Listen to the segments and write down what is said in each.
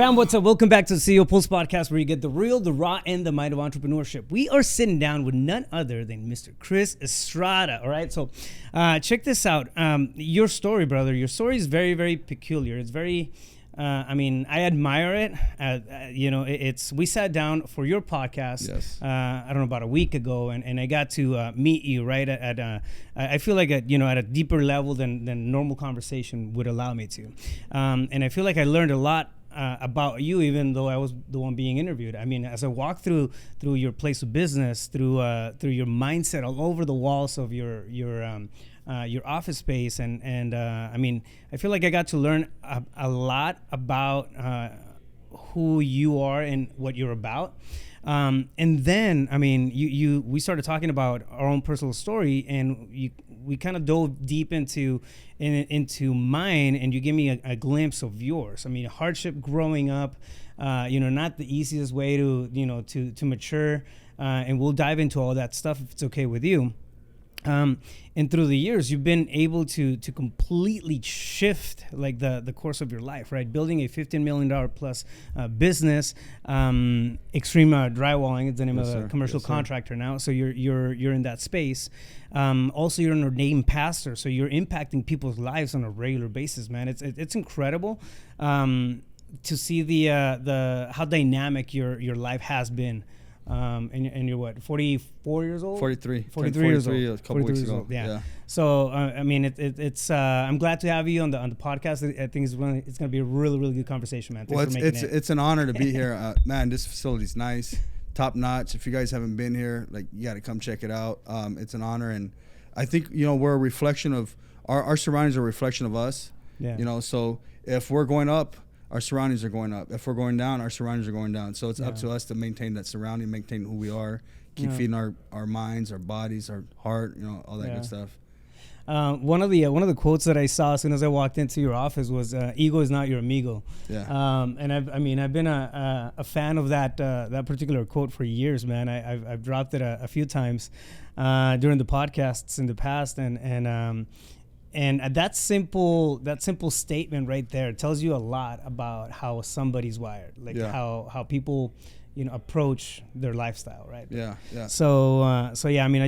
Fam, what's up? Welcome back to the CEO Pulse Podcast, where you get the real, the raw, and the mind of entrepreneurship. We are sitting down with none other than Mr. Chris Estrada. All right, so check this out. Your story, brother. Your story is very, very peculiar. It's very, I admire it. We sat down for your podcast. Yes. I don't know, about a week ago, and I got to meet you right I feel like at a deeper level than normal conversation would allow me to, and I feel like I learned a lot about you, even though I was the one being interviewed. I mean, as I walked through your place of business, through your mindset, all over the walls of your office space, and I feel like I got to learn a lot about who you are and what you're about. And then, we started talking about our own personal story, and we kind of dove deep into mine, and you gave me a glimpse of yours. I mean, hardship growing up, not the easiest way to mature, and we'll dive into all that stuff if it's okay with you. And through the years, you've been able to completely shift like the course of your life, right? Building a $15 million plus business, Extreme Drywalling is the name of a commercial contractor now. So you're in that space. Also, you're an ordained pastor, so you're impacting people's lives on a regular basis, man. It's incredible to see the how dynamic your life has been. And you're what, 44 years old? 43 years old. A couple weeks ago. Yeah. So it's I'm glad to have you on the podcast. I think it's going to be a really, really good conversation, man. Well, it's an honor to be here. Man, this facility's nice, top notch. If you guys haven't been here, like, you got to come check it out. It's an honor, and I think we're a reflection of our surroundings are a reflection of us. Yeah. So if we're going up, our surroundings are going up. If we're going down, our surroundings are going down. So it's up to us to maintain that surrounding, maintain who we are, keep feeding our minds, our bodies, our heart, all that good stuff. One of the quotes that I saw as soon as I walked into your office was "Ego is not your amigo." Yeah. And I've been a fan of that particular quote for years, man. I've dropped it a few times during the podcasts in the past, and that simple statement right there tells you a lot about how somebody's wired, like how people, approach their lifestyle, right? Yeah. So I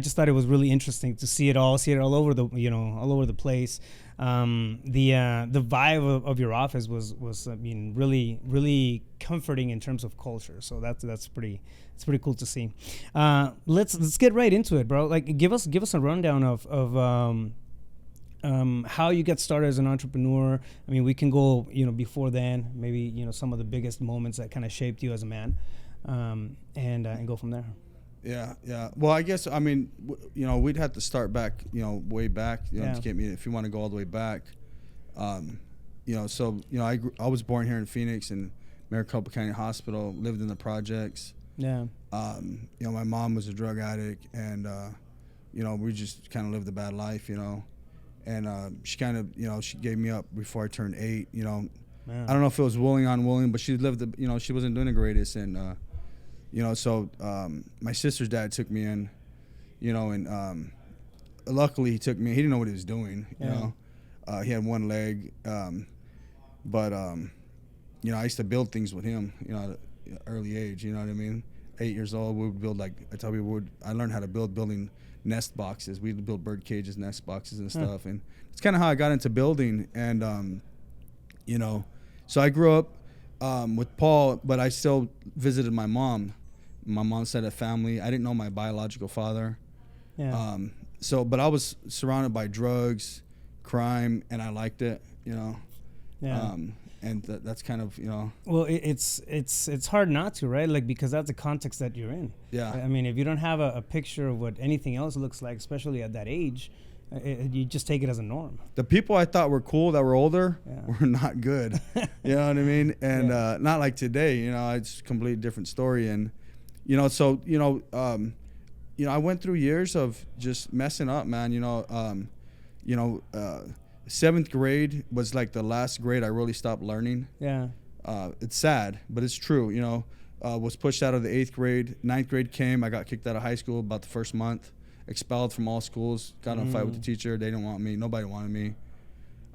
just thought it was really interesting to see it all over the all over the place. The vibe of your office was really, really comforting in terms of culture. So it's pretty cool to see. Let's get right into it, bro. Like, give us a rundown of how you get started as an entrepreneur. I mean, we can go, before then, maybe, some of the biggest moments that kind of shaped you as a man, and go from there. Yeah. Well, I guess, we'd have to start back, way back, to get me, if you want to go all the way back. I was born here in Phoenix, in Maricopa County Hospital, lived in the projects. Yeah. My mom was a drug addict, and, we just kind of lived a bad life, and she kind of, she gave me up before I turned 8. I don't know if it was unwilling, but she lived, she wasn't doing the greatest, and so my sister's dad took me in, and luckily he took me. He didn't know what he was doing. He had one leg, but I used to build things with him, at an early age. You know what I mean? 8 years old, we would build, like I tell you, I learned how to building nest boxes. We'd build bird cages, nest boxes, and stuff. And it's kind of how I got into building. And so I grew up with Paul, but I still visited my mom. My mom's side of family. I didn't know my biological father. Yeah. But I was surrounded by drugs, crime, and I liked it. Yeah. And that's kind of, Well, it's hard not to, right? Like, because that's the context that you're in. Yeah. I mean, if you don't have a picture of what anything else looks like, especially at that age, you just take it as a norm. The people I thought were cool that were older were not good. You know what I mean? And not like today. It's a completely different story. And I went through years of just messing up, man. 7th grade was like the last grade I really stopped learning. Yeah. It's sad, but it's true. Was pushed out of the 8th grade. 9th grade came. I got kicked out of high school about the first month. Expelled from all schools. Got in a fight with the teacher. They didn't want me. Nobody wanted me.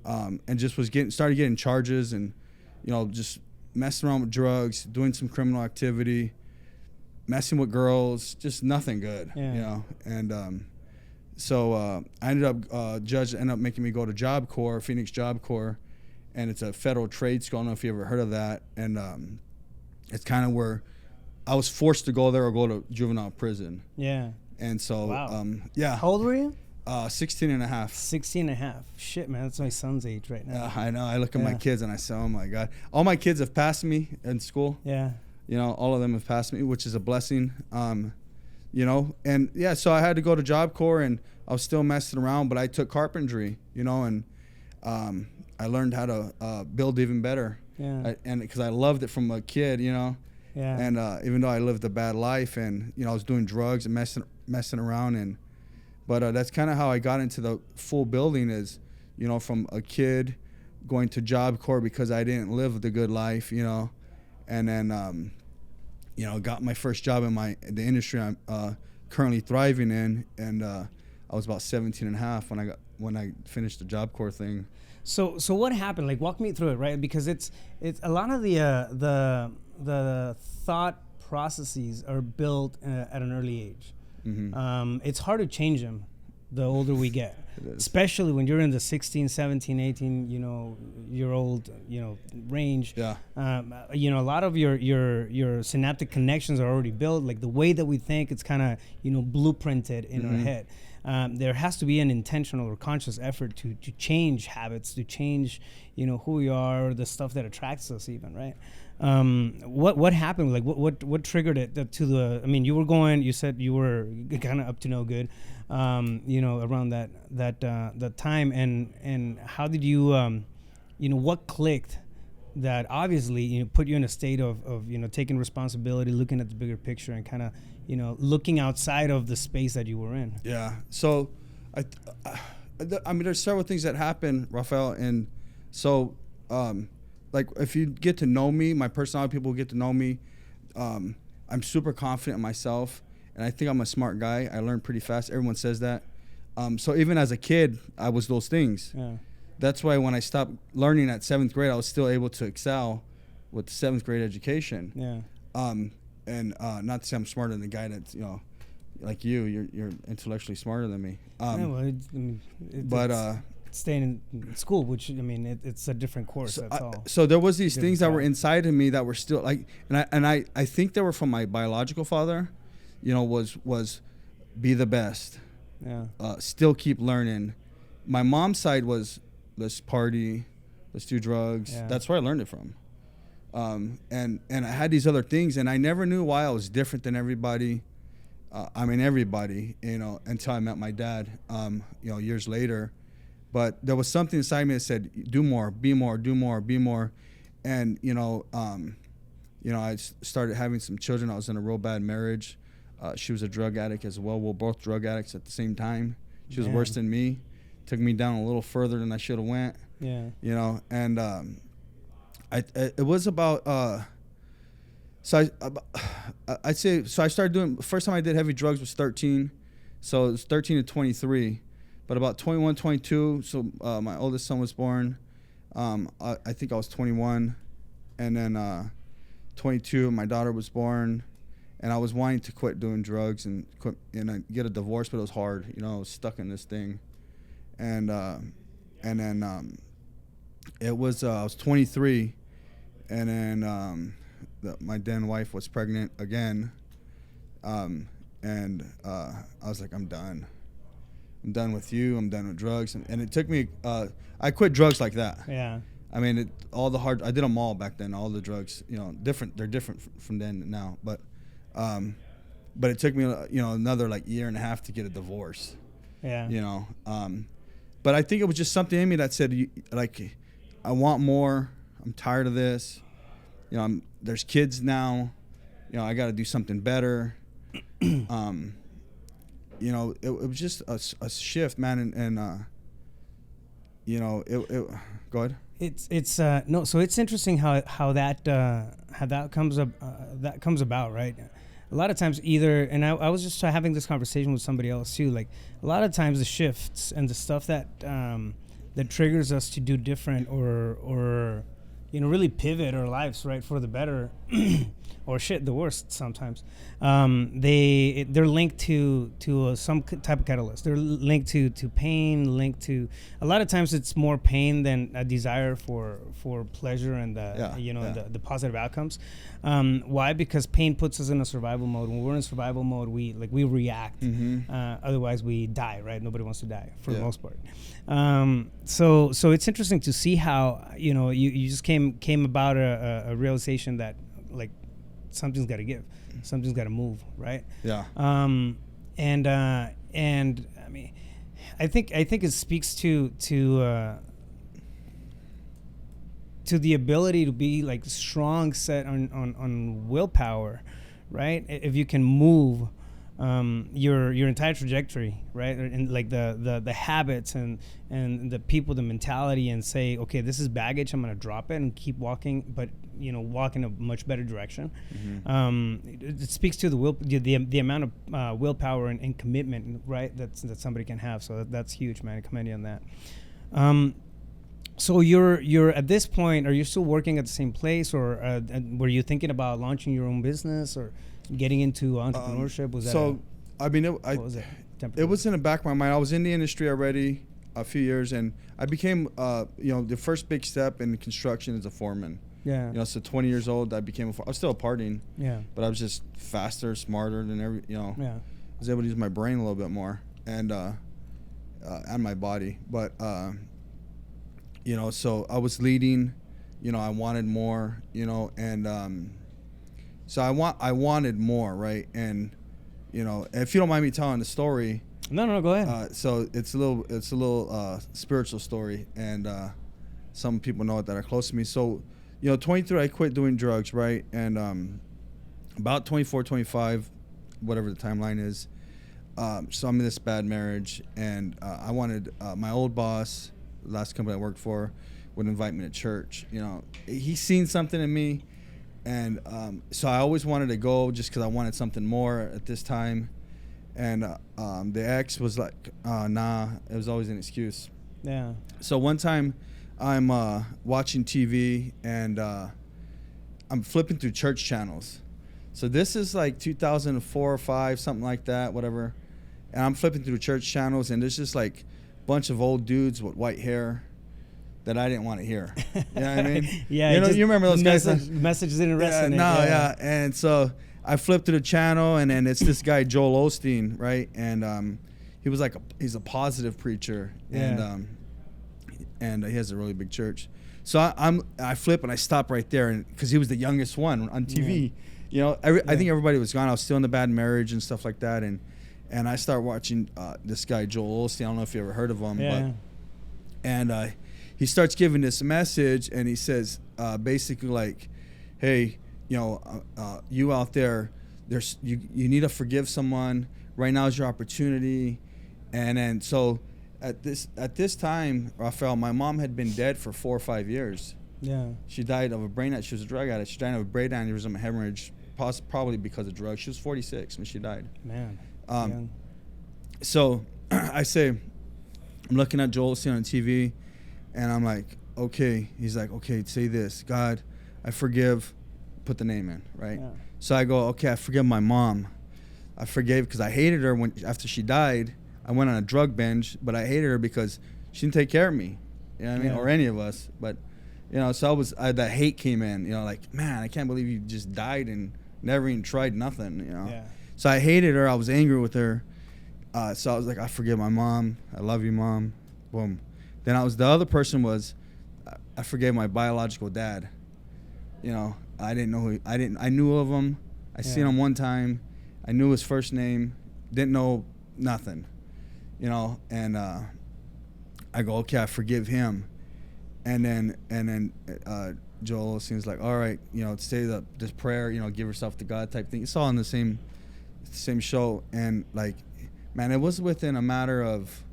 And just started getting charges, and just messing around with drugs, doing some criminal activity, messing with girls, just nothing good, you know. And so I ended up, judge ended up making me go to Job Corps, Phoenix Job Corps, and it's a federal trade school. I don't know if you ever heard of that. And it's kind of where I was forced to go there or go to juvenile prison. Yeah. And so, wow. Yeah. How old were you? 16 and a half. 16 and a half. Shit, man, that's my son's age right now. I know. I look at my kids and I say, oh my God. All my kids have passed me in school. Yeah. You know, all of them have passed me, which is a blessing. You know, and yeah, so I had to go to Job Corps and I was still messing around, but I took carpentry, you know, and I learned how to build even better. Yeah. And because I loved it from a kid, you know. Yeah. And even though I lived a bad life and, you know, I was doing drugs and messing around, but that's kind of how I got into the full building is, you know, from a kid going to Job Corps because I didn't live the good life, you know, and then, you know, got my first job in the industry I'm currently thriving in, and I was about 17 and a half when I finished the Job Corps thing. So what happened? Like, walk me through it, right? Because it's a lot of the thought processes are built at an early age. Mm-hmm. It's hard to change them the older we get, especially when you're in the 16, 17, 18, you know, year old, you know, range. Yeah. You know, a lot of your synaptic connections are already built. Like the way that we think, it's kind of, you know, blueprinted in our head. There has to be an intentional or conscious effort to change habits, to change, you know, who we are, or the stuff that attracts us even, right? What happened? Like what triggered it to the, I mean, you said you were kind of up to no good, you know, around that time, and how did you, you know, what clicked that obviously, you know, put you in a state of, you know, taking responsibility, looking at the bigger picture, and kind of, you know, looking outside of the space that you were in? Yeah. So I mean, there's several things that happen, Rafael, and so, like if you get to know me, my personality, people get to know me, I'm super confident in myself, and I think I'm a smart guy. I learn pretty fast. Everyone says that. So even as a kid, I was those things. Yeah. That's why when I stopped learning at 7th grade, I was still able to excel with the 7th grade education. Yeah. And not to say I'm smarter than the guy that's, you know, like you're intellectually smarter than me. Yeah, well, staying in school, which, I mean, it's a different course. So that's all. So there was these things that were inside of me that were still like, and I think they were from my biological father, you know, was be the best. Yeah. Still keep learning. My mom's side was let's party, let's do drugs. Yeah. That's where I learned it from. And I had these other things, and I never knew why I was different than everybody. I mean, everybody, you know, until I met my dad, you know, years later. But there was something inside me that said, do more, be more, do more, be more. And, you know, I started having some children. I was in a real bad marriage. She was a drug addict as well. We're both drug addicts at the same time. She was worse than me. Took me down a little further than I should have went. Yeah. You know, and it was about, I'd say, so I started doing, first time I did heavy drugs was 13. So it was 13 to 23. But about 21, 22, so my oldest son was born. I think I was 21. And then 22, my daughter was born. And I was wanting to quit doing drugs and get a divorce, but it was hard. You know, I was stuck in this thing. And then it was, I was 23. And then my then wife was pregnant again. And I was like, I'm done. I'm done with you. I'm done with drugs. And it took me, I quit drugs like that. Yeah. I mean, I did them all back then, all the drugs, you know, they're different from then and now. But it took me, you know, another like year and a half to get a divorce. Yeah. You know, but I think it was just something in me that said, like, I want more. I'm tired of this. You know, there's kids now. You know, I got to do something better. You know, it was just a shift, man, and you know, it. Go ahead. It's no, so it's interesting how that comes about, right? A lot of times, and I was just having this conversation with somebody else too. Like a lot of times, the shifts and the stuff that triggers us to do different or really pivot our lives, right, for the better, or the worst sometimes. They're linked to some type of catalyst. They're linked to pain, linked to, a lot of times it's more pain than a desire for pleasure and the positive outcomes. Why? Because pain puts us in a survival mode. When we're in survival mode, we react. Otherwise we die, right? Nobody wants to die for the most part. So it's interesting to see how you just came about a realization that, like, something's got to give, something's got to move, right? Yeah. And I mean, I think it speaks to the ability to be like strong set on willpower, right? If you can move your entire trajectory, right, and like the habits and the people, the mentality, and say, okay, this is baggage, I'm gonna drop it and keep walking, but walk in a much better direction. It speaks to the amount of willpower and commitment, right, that somebody can have. So that's huge, man. I commend you on that. So you're at this point, are you still working at the same place, or were you thinking about launching your own business or getting into entrepreneurship? Was that it was in the back of my mind. I was in the industry already a few years, and I became the first big step in construction is a foreman. Yeah. So 20 years old, I was still partying. Yeah. But I was just faster, smarter than Yeah. I was able to use my brain a little bit more and my body. But so I was leading. I wanted more. And so I wanted more, right? And if you don't mind me telling the story. No, go ahead. So it's a little spiritual story, and some people know it that are close to me. So 23, I quit doing drugs, right? And about 24, 25, whatever the timeline is. So I'm in this bad marriage, and I wanted my old boss, the last company I worked for, would invite me to church. He's seen something in me, and so I always wanted to go just because I wanted something more at this time. And the ex was like, nah, it was always an excuse. Yeah. So one time I'm watching TV, and I'm flipping through church channels. So this is like 2004 or 5, something like that, whatever. And I'm flipping through church channels, and there's just like a bunch of old dudes with white hair that I didn't want to hear. You know what I mean? Yeah. You remember those guys? Message didn't resonate. Yeah. And so I flipped to the channel, and then it's this guy Joel Osteen, right? And he was he's a positive preacher, and he has a really big church. So I flip and I stop right there, and because he was the youngest one on TV. I think everybody was gone. I was still in the bad marriage and stuff like that, and I start watching this guy Joel Osteen. I don't know if you ever heard of him, but he starts giving this message, and he says basically like, hey, you out there, you need to forgive someone. Right now is your opportunity. And then so at this time, Rafael, my mom had been dead for 4 or 5 years. Yeah. She died of a brain aneurysm. She was a drug addict. She died of a brain aneurysm, hemorrhage, probably because of drugs. She was 46 when she died. Man. So I say, I'm looking at Joel Osteen on TV, and I'm like, okay. He's like, okay, say this. God, I forgive. Put the name in, right? Yeah. So I go, okay, I forgive my mom. I forgave because I hated her after she died. I went on a drug binge, but I hated her because she didn't take care of me. You know what I mean? Or any of us. But, so that hate came in, like, man, I can't believe you just died and never even tried nothing, Yeah. So I hated her. I was angry with her. So I was like, I forgive my mom. I love you, Mom. Boom. Then the other person was, I forgave my biological dad. I didn't know I knew of him. I seen him one time. I knew his first name. Didn't know nothing. And I go, okay, I forgive him. And then Joel Osteen's like, all right, say this prayer, give yourself to God type thing. It's all in the same show. And like, man, it was within a matter of,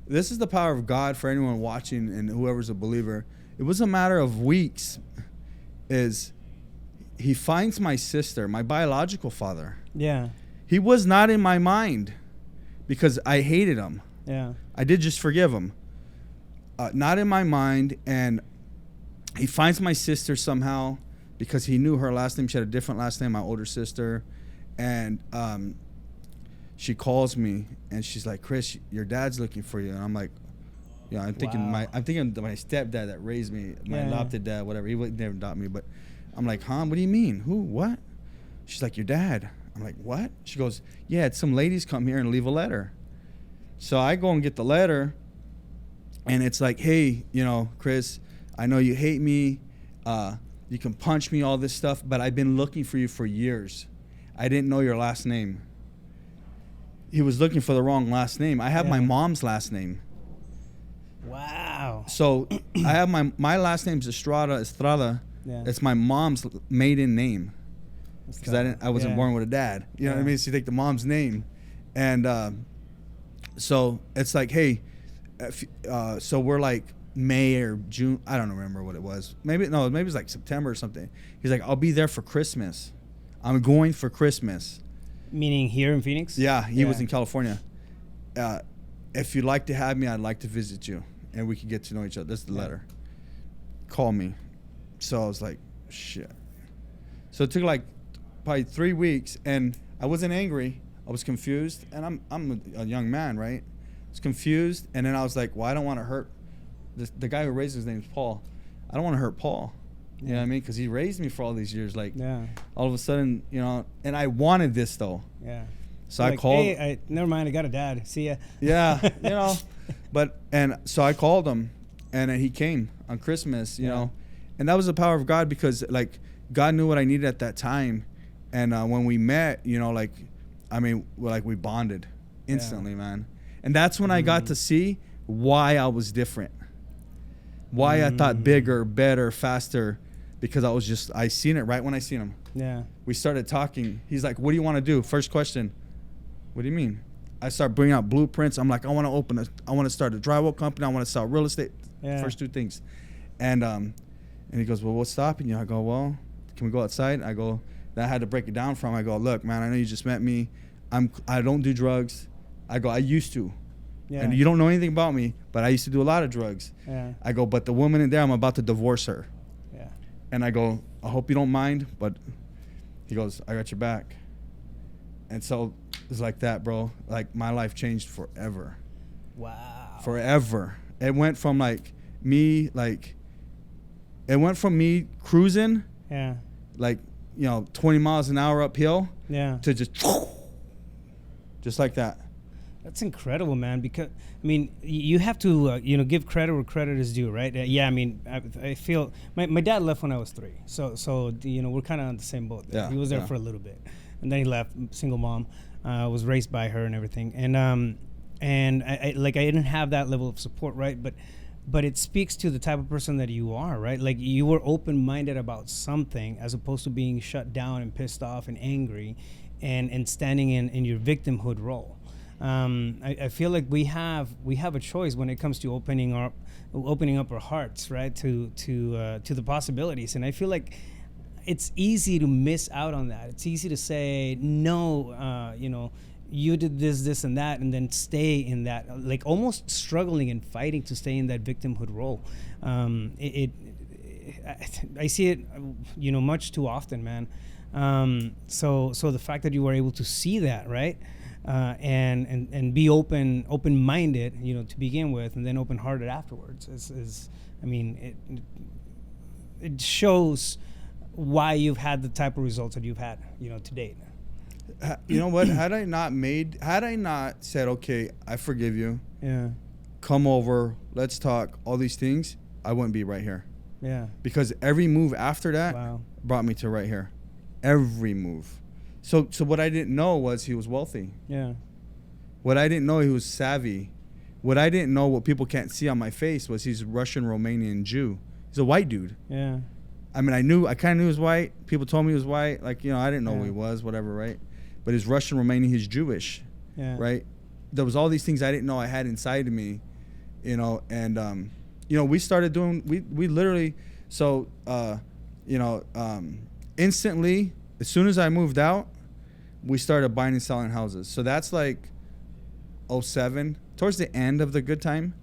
this is the power of God for anyone watching and whoever's a believer. It was a matter of weeks. He finds my sister, my biological father. Yeah. He was not in my mind because I hated him. Yeah. I did just forgive him. Not in my mind, and he finds my sister somehow because he knew her last name. She had a different last name, my older sister. And she calls me and she's like, Chris, your dad's looking for you. And I'm like, yeah, I'm thinking my stepdad that raised me, my adopted dad, whatever. He would never adopt me, but I'm like, huh? What do you mean? Who? What? She's like, your dad. I'm like, what? She goes, yeah, it's some ladies come here and leave a letter. So I go and get the letter, and it's like, hey, you know, Chris, I know you hate me. You can punch me, all this stuff, but I've been looking for you for years. I didn't know your last name. He was looking for the wrong last name. I have my mom's last name. Wow. So I have my last name's Estrada. Yeah. It's my mom's maiden name. Because I wasn't born with a dad. You know what I mean? So you take the mom's name. And so it's like, hey, so we're like May or June. I don't remember what it was. Maybe it was like September or something. He's like, I'll be there for Christmas. I'm going for Christmas. Meaning here in Phoenix? Yeah, he was in California. If you'd like to have me, I'd like to visit you. And we could get to know each other. That's the letter. Call me. So I was like, shit. So it took like probably 3 weeks, and I wasn't angry. I was confused, and I'm a young man, right? I was confused, and then I was like, well, I don't want to hurt the guy who raised his name is Paul. I don't want to hurt Paul. You know what I mean? Because he raised me for all these years. Like, all of a sudden, you know, and I wanted this though. Yeah. So I called. Hey, never mind. I got a dad. See ya. Yeah, you know, so I called him, and he came on Christmas. You know, and that was the power of God, because like God knew what I needed at that time, and when we met, you know, like, I mean, we bonded instantly, man. And that's when I got to see why I was different, why I thought bigger, better, faster. Because I seen it right when I seen him. Yeah. We started talking. He's like, what do you want to do? First question. What do you mean? I start bringing out blueprints. I'm like, I want to start a drywall company. I want to sell real estate. Yeah. First two things. And he goes, well, what's stopping you? I go, well, can we go outside? I go, I had to break it down for him. I go, look, man, I know you just met me. I don't do drugs. I go, I used to. Yeah. And you don't know anything about me, but I used to do a lot of drugs. Yeah. I go, but the woman in there, I'm about to divorce her. And I go, I hope you don't mind, but he goes, I got your back. And so it's like that, bro. Like, my life changed forever. Wow. Forever. It went from me cruising, like, you know, 20 miles an hour uphill, to just like that. That's incredible, man. Because I mean, you have to give credit where credit is due, right? I mean, I feel my dad left when I was 3, so you know, we're kind of on the same boat there. He was there for a little bit, and then he left. Single mom, was raised by her and everything, and I didn't have that level of support, right? But it speaks to the type of person that you are, right? Like, you were open-minded about something, as opposed to being shut down and pissed off and angry, and standing in your victimhood role. I feel like we have a choice when it comes to opening up our hearts, right, to the possibilities. And I feel like it's easy to miss out on that. It's easy to say no, you know, you did this and that, and then stay in that, like, almost struggling and fighting to stay in that victimhood role. I see it, you know, much too often, man. So the fact that you were able to see that, right? And be open-minded, you know, to begin with, and then open-hearted afterwards is I mean, it shows why you've had the type of results that you've had, you know, to date. You know what? Had I not said, okay, I forgive you. Yeah. Come over, let's talk, all these things, I wouldn't be right here. Yeah. Because every move after that brought me to right here. Every move. So what I didn't know was he was wealthy. Yeah. What I didn't know, he was savvy. What I didn't know, what people can't see on my face, was he's Russian Romanian Jew. He's a white dude. Yeah. I mean, I kind of knew he was white. People told me he was white. Like, you know, I didn't know who he was, whatever, right? But he's Russian Romanian, he's Jewish. Yeah. Right? There was all these things I didn't know I had inside of me, you know, and you know, we started doing we literally instantly, as soon as I moved out, we started buying and selling houses. So that's like 2007, towards the end of the good time.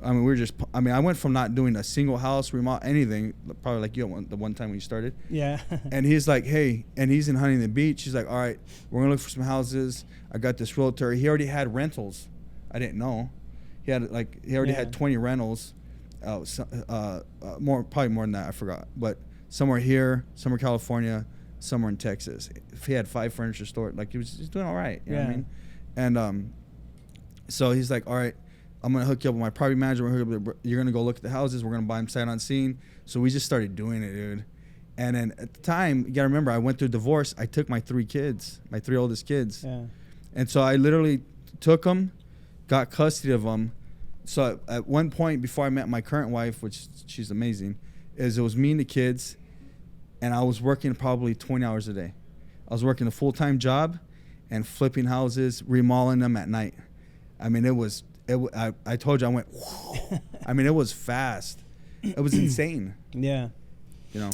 I mean, I went from not doing a single house remodel, anything, probably like you the one time when you started. Yeah. And he's like, hey, and he's in Huntington Beach. He's like, all right, we're gonna look for some houses. I got this realtor. He already had rentals. I didn't know. He already had 20 rentals. Probably more than that. I forgot. But somewhere here, somewhere California, somewhere in Texas. If he had 5 furniture stores, like he was just doing all right. You know what I mean? And so he's like, all right, I'm gonna hook you up with my property manager. You're gonna go look at the houses. We're gonna buy them sight unseen. So we just started doing it, dude. And then at the time, you gotta remember, I went through a divorce. I took my 3 oldest kids. Yeah. And so I literally took them, got custody of them. So at one point before I met my current wife, which she's amazing, it was me and the kids, and I was working probably 20 hours a day. I was working a full-time job and flipping houses, remodeling them at night. I mean, I told you, I went, whoa. I mean, it was fast. It was insane. Yeah. You know?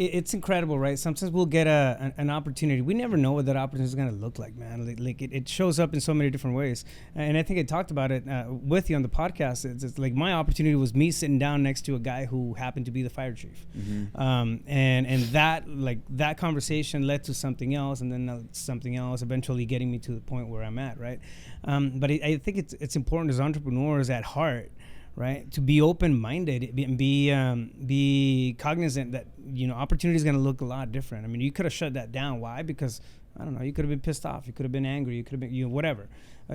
It's incredible, right? Sometimes we'll get an opportunity. We never know what that opportunity is going to look like, man. Like it shows up in so many different ways. And I think I talked about it with you on the podcast. It's like my opportunity was me sitting down next to a guy who happened to be the fire chief. Mm-hmm. And that conversation led to something else, and then something else, eventually getting me to the point where I'm at, right? But I think it's important as entrepreneurs at heart, right, to be open-minded and be cognizant that, you know, opportunity is going to look a lot different. I mean, you could have shut that down. Why? Because, I don't know, you could have been pissed off. You could have been angry. You could have been, you know, whatever.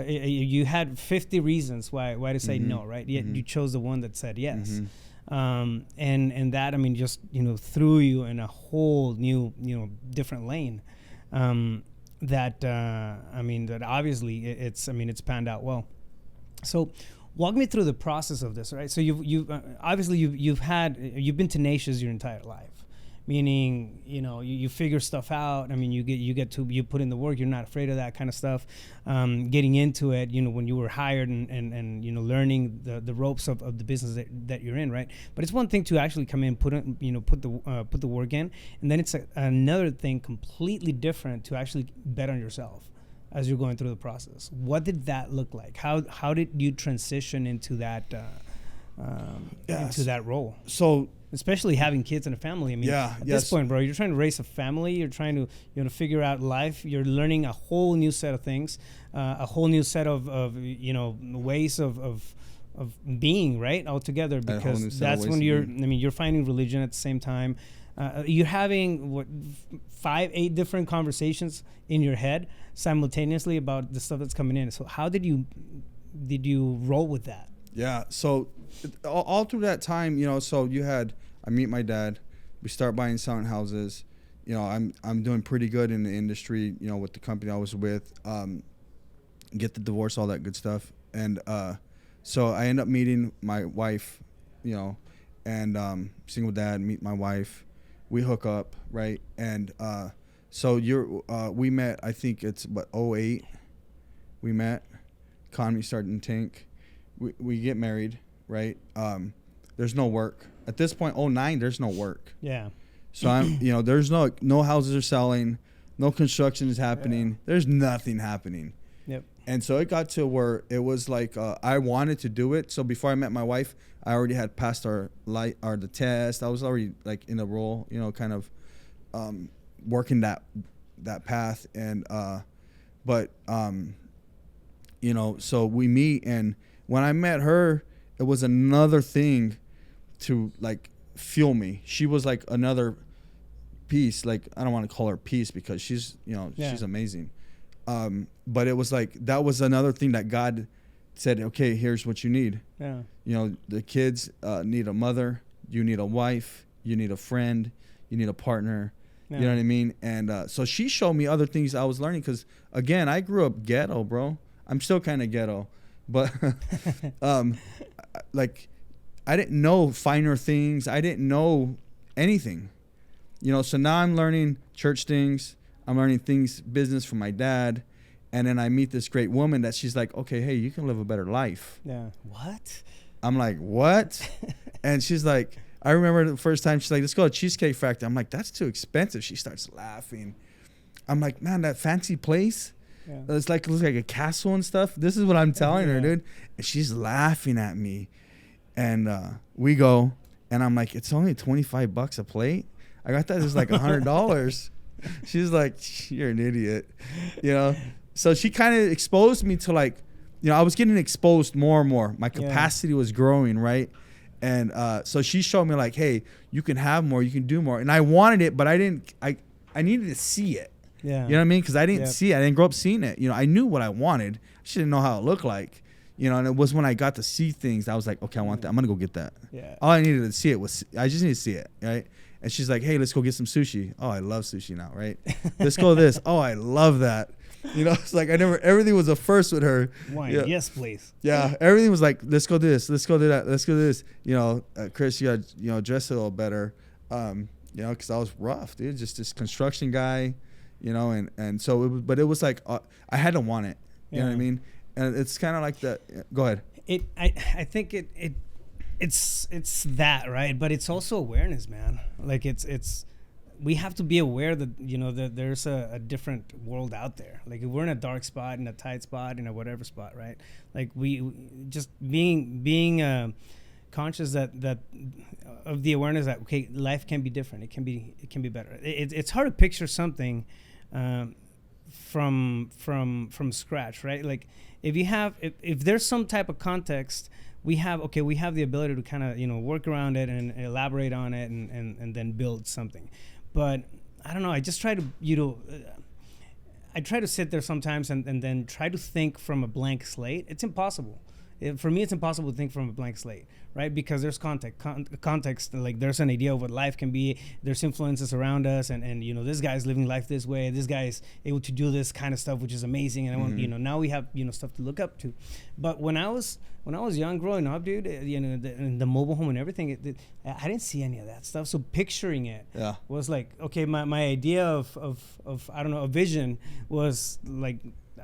You had 50 reasons why to say no, right? Yet you chose the one that said yes. And that, I mean, just, you know, threw you in a whole new, you know, different lane. That obviously it's panned out well. So, walk me through the process of this, right? So you've been tenacious your entire life, meaning, you know, you figure stuff out. I mean, you put in the work. You're not afraid of that kind of stuff. Getting into it, you know, when you were hired and you know, learning the ropes of the business that you're in, right? But it's one thing to actually come in, put the work in, and then it's another thing completely different to actually bet on yourself as you're going through the process. What did that look like? How did you transition into that into that role? So, especially having kids and a family. I mean, at this point, bro, you're trying to raise a family. You're trying to, you know, figure out life. You're learning a whole new set of things, a whole new set of you know, ways of being, right, altogether. Because that's when you're finding religion at the same time. You're having 5-8 different conversations in your head simultaneously about the stuff that's coming in. So how did you roll with that? Yeah. So all through that time, you know, so I meet my dad, we start buying selling houses. You know, I'm doing pretty good in the industry, you know, with the company I was with, get the divorce, all that good stuff. And so I end up meeting my wife, you know, and single dad, meet my wife. We hook up, right? And so we met, I think it's 2008 we met. Economy starting to tank. We get married, right? There's no work. At this point, 2009, there's no work. Yeah. So you know, there's no houses are selling, no construction is happening. Yeah. There's nothing happening. Yep. And so it got to where it was like I wanted to do it. So before I met my wife, I already had passed the test. I was already like in a role, you know, kind of working that path. And you know, so we meet, and when I met her, it was another thing to like fuel me. She was like another piece. Like, I don't want to call her piece because she's, you know, she's amazing. But it was like, that was another thing that God said, okay, here's what you need. Yeah. You know, the kids need a mother, you need a wife, you need a friend, you need a partner. Yeah. You know what I mean? And so she showed me other things I was learning, because again, I grew up ghetto, bro. I'm still kind of ghetto, but like, I didn't know finer things. I didn't know anything, you know. So now I'm learning church things. I'm learning things, business from my dad. And then I meet this great woman that she's like, okay, hey, you can live a better life. Yeah. What? I'm like, what? And she's like, I remember the first time she's like, let's go to Cheesecake Factory. I'm like, that's too expensive. She starts laughing. I'm like, man, that fancy place. It's like, it looks like a castle and stuff. This is what I'm telling her, dude. And she's laughing at me. And we go, and I'm like, it's only $25 a plate. I got that as like $100. She's like, you're an idiot, you know? So she kind of exposed me to, like, you know, I was getting exposed more and more. My capacity was growing, right? And so she showed me, like, hey, you can have more, you can do more. And I wanted it, but I needed to see it. Yeah. You know what I mean? Because I didn't see it. I didn't grow up seeing it. You know, I knew what I wanted. I just didn't know how it looked like. You know, and it was when I got to see things, I was like, okay, I want that. I'm going to go get that. Yeah. All I needed to see it was, I just needed to see it, right? And she's like, hey, let's go get some sushi. Oh, I love sushi now, right? Let's go this. Oh, I love that. You know, it's like everything was a first with her. Wine, yes, please. Yeah, everything was like, let's go do this, let's go do that, let's go do this. You know, Chris, you got, you know, dress a little better. You know, because I was rough, dude, just this construction guy, you know, and so it was, but it was like, I had to want it. You know what I mean? And it's kind of like the, go ahead. I think it's that, right? But it's also awareness, man. Like it's we have to be aware that, you know, that there's a different world out there. Like if we're in a dark spot, in a tight spot, in a whatever spot, right? Like we just being conscious that of the awareness that, okay, life can be different. It can be better. It's hard to picture something from scratch, right? Like if there's some type of context, we have the ability to kind of, you know, work around it and elaborate on it and then build something. But I don't know, I just try to, you know, I try to sit there sometimes and then try to think from a blank slate. It's impossible. For me, it's impossible to think from a blank slate, right? Because there's context, like there's an idea of what life can be. There's influences around us, and you know, this guy's living life this way. This guy's able to do this kind of stuff, which is amazing. And I want, you know, now we have, you know, stuff to look up to. But when I was young, growing up, dude, you know, in the mobile home and everything, I didn't see any of that stuff. So picturing it was like, okay, my idea of I don't know, a vision was like,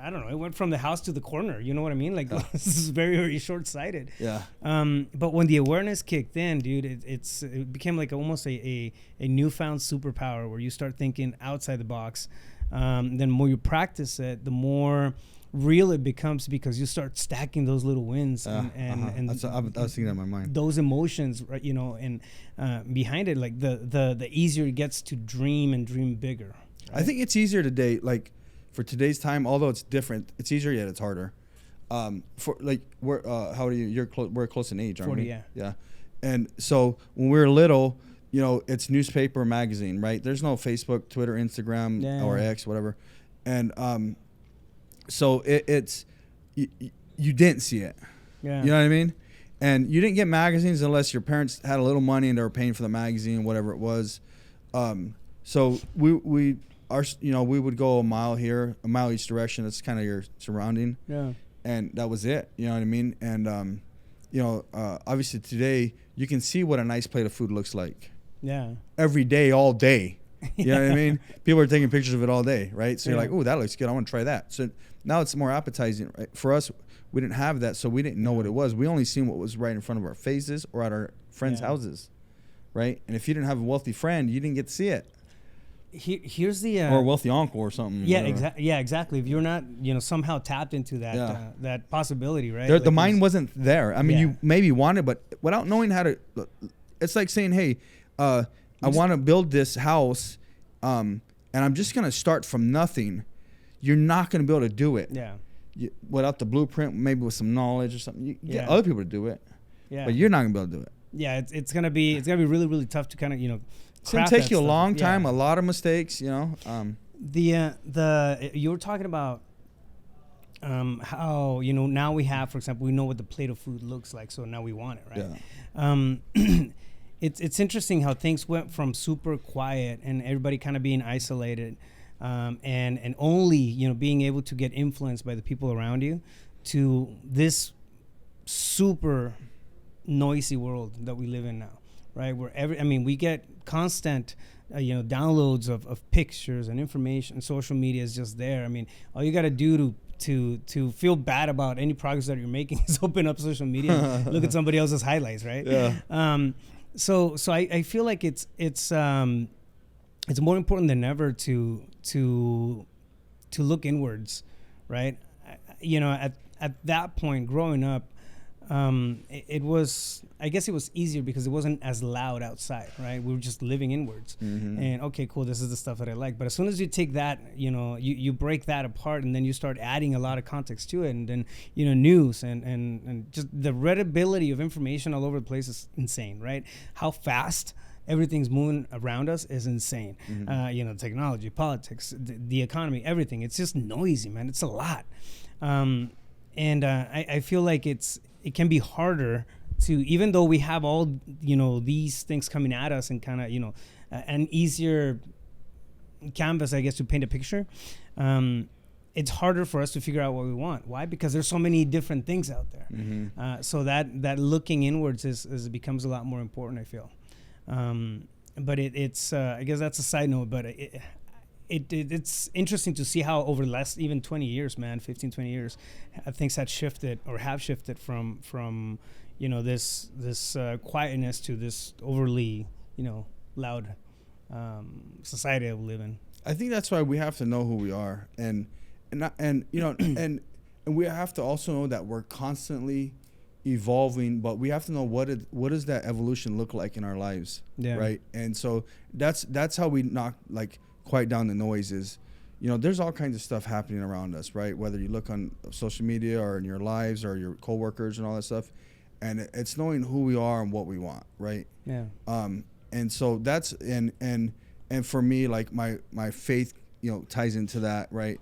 I don't know, it went from the house to the corner. You know what I mean? Like, this is very, very short-sighted. Yeah. But when the awareness kicked in, dude, it became like almost a newfound superpower where you start thinking outside the box. Then the more you practice it, the more real it becomes, because you start stacking those little wins and I was thinking that in my mind. Those emotions, right? You know, and behind it, like the easier it gets to dream and dream bigger. Right? I think it's easier today, like, for today's time, although it's different, it's easier yet it's harder. For like, we're how old are you? We're close in age, aren't 40, we? yeah. Yeah. And so when we were little, you know, it's newspaper, magazine, right? There's no Facebook, Twitter, Instagram, or X, whatever. And so it's you didn't see it. Yeah. You know what I mean? And you didn't get magazines unless your parents had a little money and they were paying for the magazine, whatever it was. So we would go a mile here, a mile each direction. That's kind of your surrounding. Yeah. And that was it. You know what I mean? And, you know, obviously today you can see what a nice plate of food looks like. Yeah. Every day, all day. You know what I mean? People are taking pictures of it all day, right? So you're like, oh, that looks good. I want to try that. So now it's more appetizing. Right? For us, we didn't have that, so we didn't know what it was. We only seen what was right in front of our faces or at our friends' houses, right? And if you didn't have a wealthy friend, you didn't get to see it. Here's the or a wealthy uncle or something. Yeah, exactly. Yeah, exactly. If you're not, you know, somehow tapped into that that possibility, right? Like the mind wasn't there. I mean, you maybe wanted, but without knowing how to. It's like saying, "Hey, I want to build this house, and I'm just gonna start from nothing." You're not gonna be able to do it. Yeah. Without the blueprint, maybe with some knowledge or something, you get other people to do it. Yeah. But you're not gonna be able to do it. Yeah, it's gonna be really, really tough to kind of, you know. It's gonna take you a long time, a lot of mistakes, you know. You were talking about how, you know, now we have, for example, we know what the plate of food looks like, so now we want it, right? Yeah. It's interesting how things went from super quiet and everybody kind of being isolated, and only, you know, being able to get influenced by the people around you, to this super noisy world that we live in now. Right, where we get constant, you know, downloads of pictures and information. Social media is just there. I mean, all you got to do to feel bad about any progress that you're making is open up social media, and look at somebody else's highlights, right? Yeah. So I feel like it's more important than ever to look inwards, right? At that point growing up, it was, I guess it was easier because it wasn't as loud outside, right? We were just living inwards. And okay, cool, this is the stuff that I like. But as soon as you take that, you break that apart, and then you start adding a lot of context to it, and then, news and just the readability of information all over the place is insane, right? How fast everything's moving around us is insane. Technology, politics, the economy, everything. It's just noisy, man. It's a lot. I feel like it can be harder to, even though we have all, these things coming at us and kind of, an easier canvas, I guess, to paint a picture. It's harder for us to figure out what we want. Why? Because there's so many different things out there. So that looking inwards becomes a lot more important, I feel. But it's I guess that's a side note, but it's interesting to see how over the last even 20 years, man, 15, 20 years, things have shifted from this quietness to this overly, loud society that we live in. I think that's why we have to know who we are, and we have to also know that we're constantly evolving, but we have to know what does that evolution look like in our lives, right? And so that's how we quiet down the noises. There's all kinds of stuff happening around us, right? Whether you look on social media or in your lives or your coworkers and all that stuff, and it's knowing who we are and what we want, right? And so that's and for me, like my faith, ties into that, right?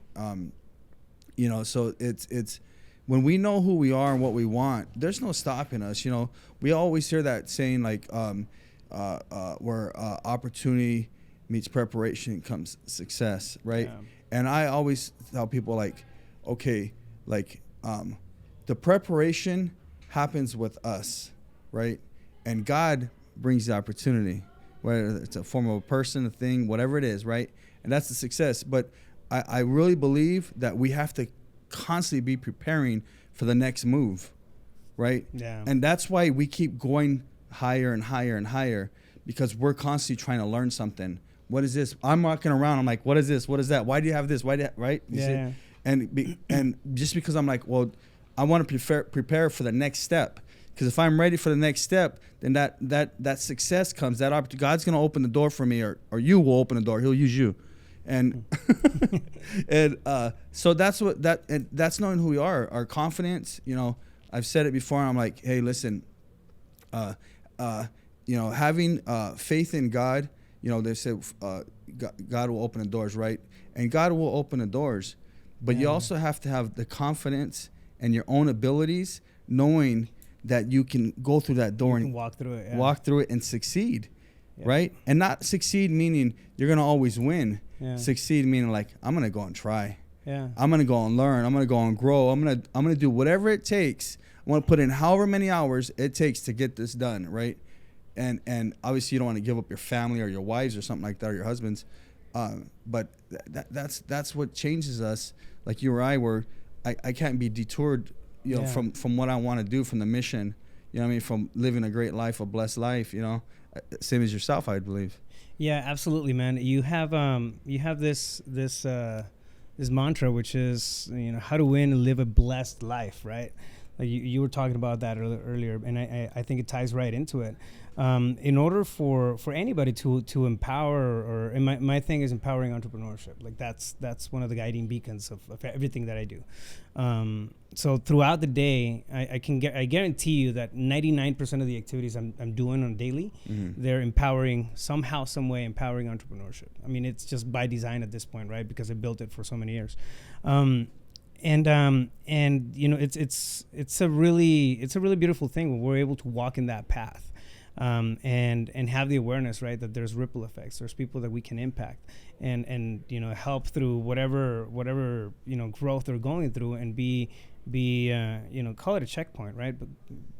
So it's when we know who we are and what we want, there's no stopping us. We always hear that saying, like, where opportunity meets preparation comes success, right? And I always tell people, like, okay, like, the preparation happens with us, right? And God brings the opportunity, whether it's a form of a person, a thing, whatever it is, right? And that's the success. But I really believe that we have to constantly be preparing for the next move, right? And that's why we keep going higher and higher and higher, because we're constantly trying to learn something. What is this? I'm walking around, I'm like, what is this? What is that? Why do you have this? Right? You see? And just because I'm like, well, I want to prepare for the next step, because if I'm ready for the next step, then that success comes. That opportunity, God's going to open the door for me, or you will open the door. He'll use you. And so that's that's knowing who we are, our confidence. I've said it before. I'm like, hey, listen, having faith in God. They said God will open the doors, right? And God will open the doors, but you also have to have the confidence and your own abilities, knowing that you can go through that door and walk through it, walk through it and succeed, right? And not succeed meaning you're gonna always win. Succeed meaning, like, I'm gonna go and try. I'm gonna go and learn. I'm gonna go and grow. I'm gonna do whatever it takes. I want to put in however many hours it takes to get this done, right? And obviously you don't want to give up your family or your wives or something like that, or your husbands. But that's what changes us. Like you or I were, I can't be detoured, from what I want to do, from the mission. What I mean? From living a great life, a blessed life. Same as yourself, I believe. Yeah, absolutely, man. You have this mantra, which is, how to win and live a blessed life, right? Like you were talking about that earlier, and I think it ties right into it. In order for anybody to empower, or my thing is empowering entrepreneurship. Like that's one of the guiding beacons of everything that I do. So throughout the day, I guarantee you that 99% of the activities I'm doing on daily, they're empowering somehow, some way, empowering entrepreneurship. I mean, it's just by design at this point, right? Because I built it for so many years. It's a really beautiful thing when we're able to walk in that path, and have the awareness, right, that there's ripple effects. There's people that we can impact, and help through whatever growth they're going through, and be call it a checkpoint, right?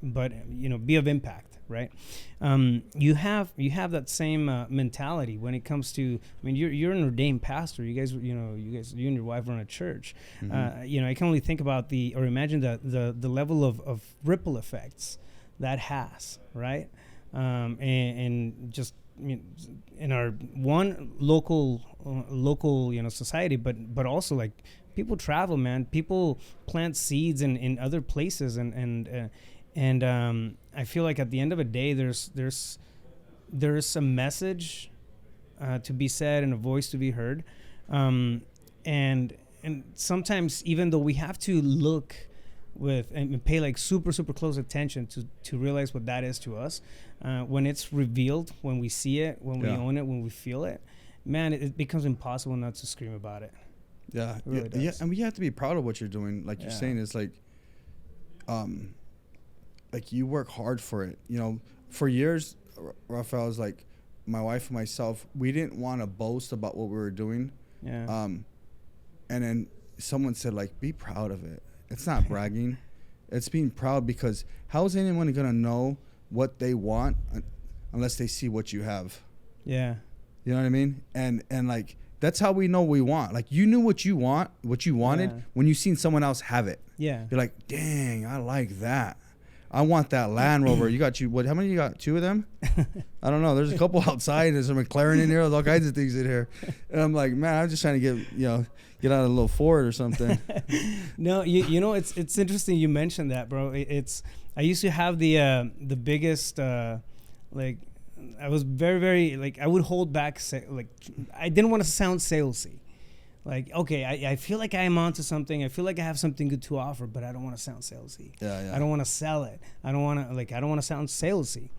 But be of impact, right? You have that same mentality when it comes to. I mean, you're an ordained pastor. You guys, you and your wife run a church. I can only think about imagine the level of ripple effects that has, right? And just in our one local society, but also like people travel, man. People plant seeds in other places, and I feel like at the end of the day, there's a message to be said and a voice to be heard, and sometimes even though we have to look with and pay like super close attention to realize what that is to us, when it's revealed, when we see it, when we own it, when we feel it, man, it becomes impossible not to scream about it. Yeah, it really does. Yeah, and you have to be proud of what you're doing. Like you're saying, it's like you work hard for it. You know, for years, Rafael was like, my wife and myself, we didn't want to boast about what we were doing. Yeah. And then someone said, like, be proud of it. It's not bragging. It's being proud, because how is anyone going to know what they want unless they see what you have? Yeah. You know what I mean? And like, that's how we know we want. Like, you knew what you wanted when you seen someone else have it. Yeah. You're like, dang, I like that. I want that Land Rover. How many you got? 2 of them? I don't know. There's a couple outside. There's a McLaren in here. There's all kinds of things in here. And I'm like, man, I'm just trying to get out of a little Ford or something. No, you know, it's interesting you mentioned that, bro. I used to have the biggest, like, I was very, like, I would hold back, like, I didn't want to sound salesy. Like, okay, I feel like I'm onto something. I feel like I have something good to offer, but I don't want to sound salesy. Yeah. I don't want to sell it. I don't want to sound salesy.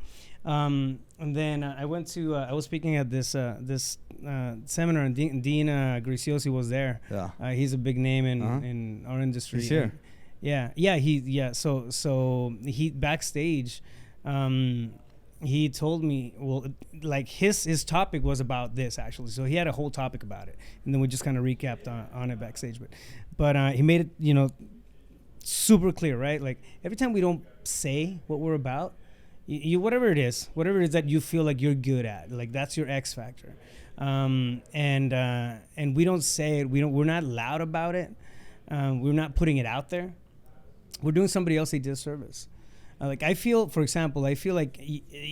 And then I went to, I was speaking at this seminar, and Dean Graziosi was there. Yeah. He's a big name in our industry. He's here. So he backstage, he told me, well, like his topic was about this actually. So he had a whole topic about it, and then we just kind of recapped on it backstage. But he made it, you know, super clear, right? Like every time we don't say what we're about, you whatever it is that you feel like you're good at, like that's your X factor, and we don't say it. We're not loud about it. We're not putting it out there. We're doing somebody else a disservice. Like I feel, for example, I feel like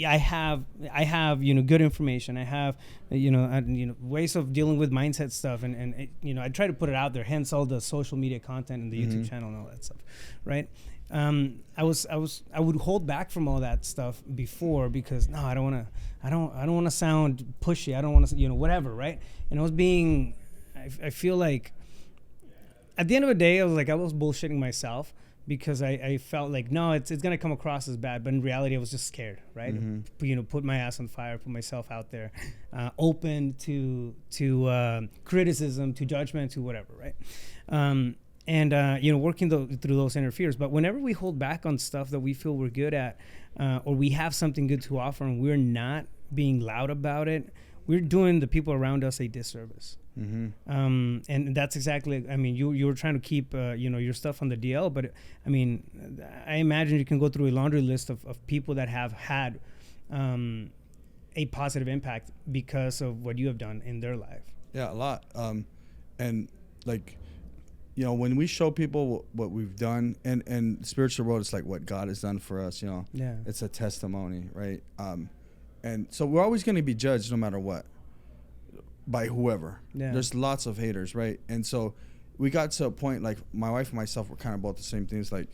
I have good information. I have ways of dealing with mindset stuff, and I try to put it out there. Hence all the social media content and the YouTube channel and all that stuff, right? I would hold back from all that stuff before because I don't want to sound pushy. I don't want to whatever, right? And I feel like at the end of the day, I was bullshitting myself. Because I felt like, no, it's going to come across as bad. But in reality, I was just scared, right? Put my ass on fire, put myself out there, open to criticism, to judgment, to whatever, right? Working through those inner fears. But whenever we hold back on stuff that we feel we're good at, or we have something good to offer and we're not being loud about it, we're doing the people around us a disservice. And that's exactly, I mean, you were trying to keep, your stuff on the DL, but I mean, I imagine you can go through a laundry list of people that have had a positive impact because of what you have done in their life. Yeah, a lot. And like, when we show people what we've done and spiritual world, it's like what God has done for us, Yeah. It's a testimony, right? And so we're always going to be judged no matter what. By whoever. Yeah. There's lots of haters, right? And so we got to a point, like my wife and myself were kind of both the same things, like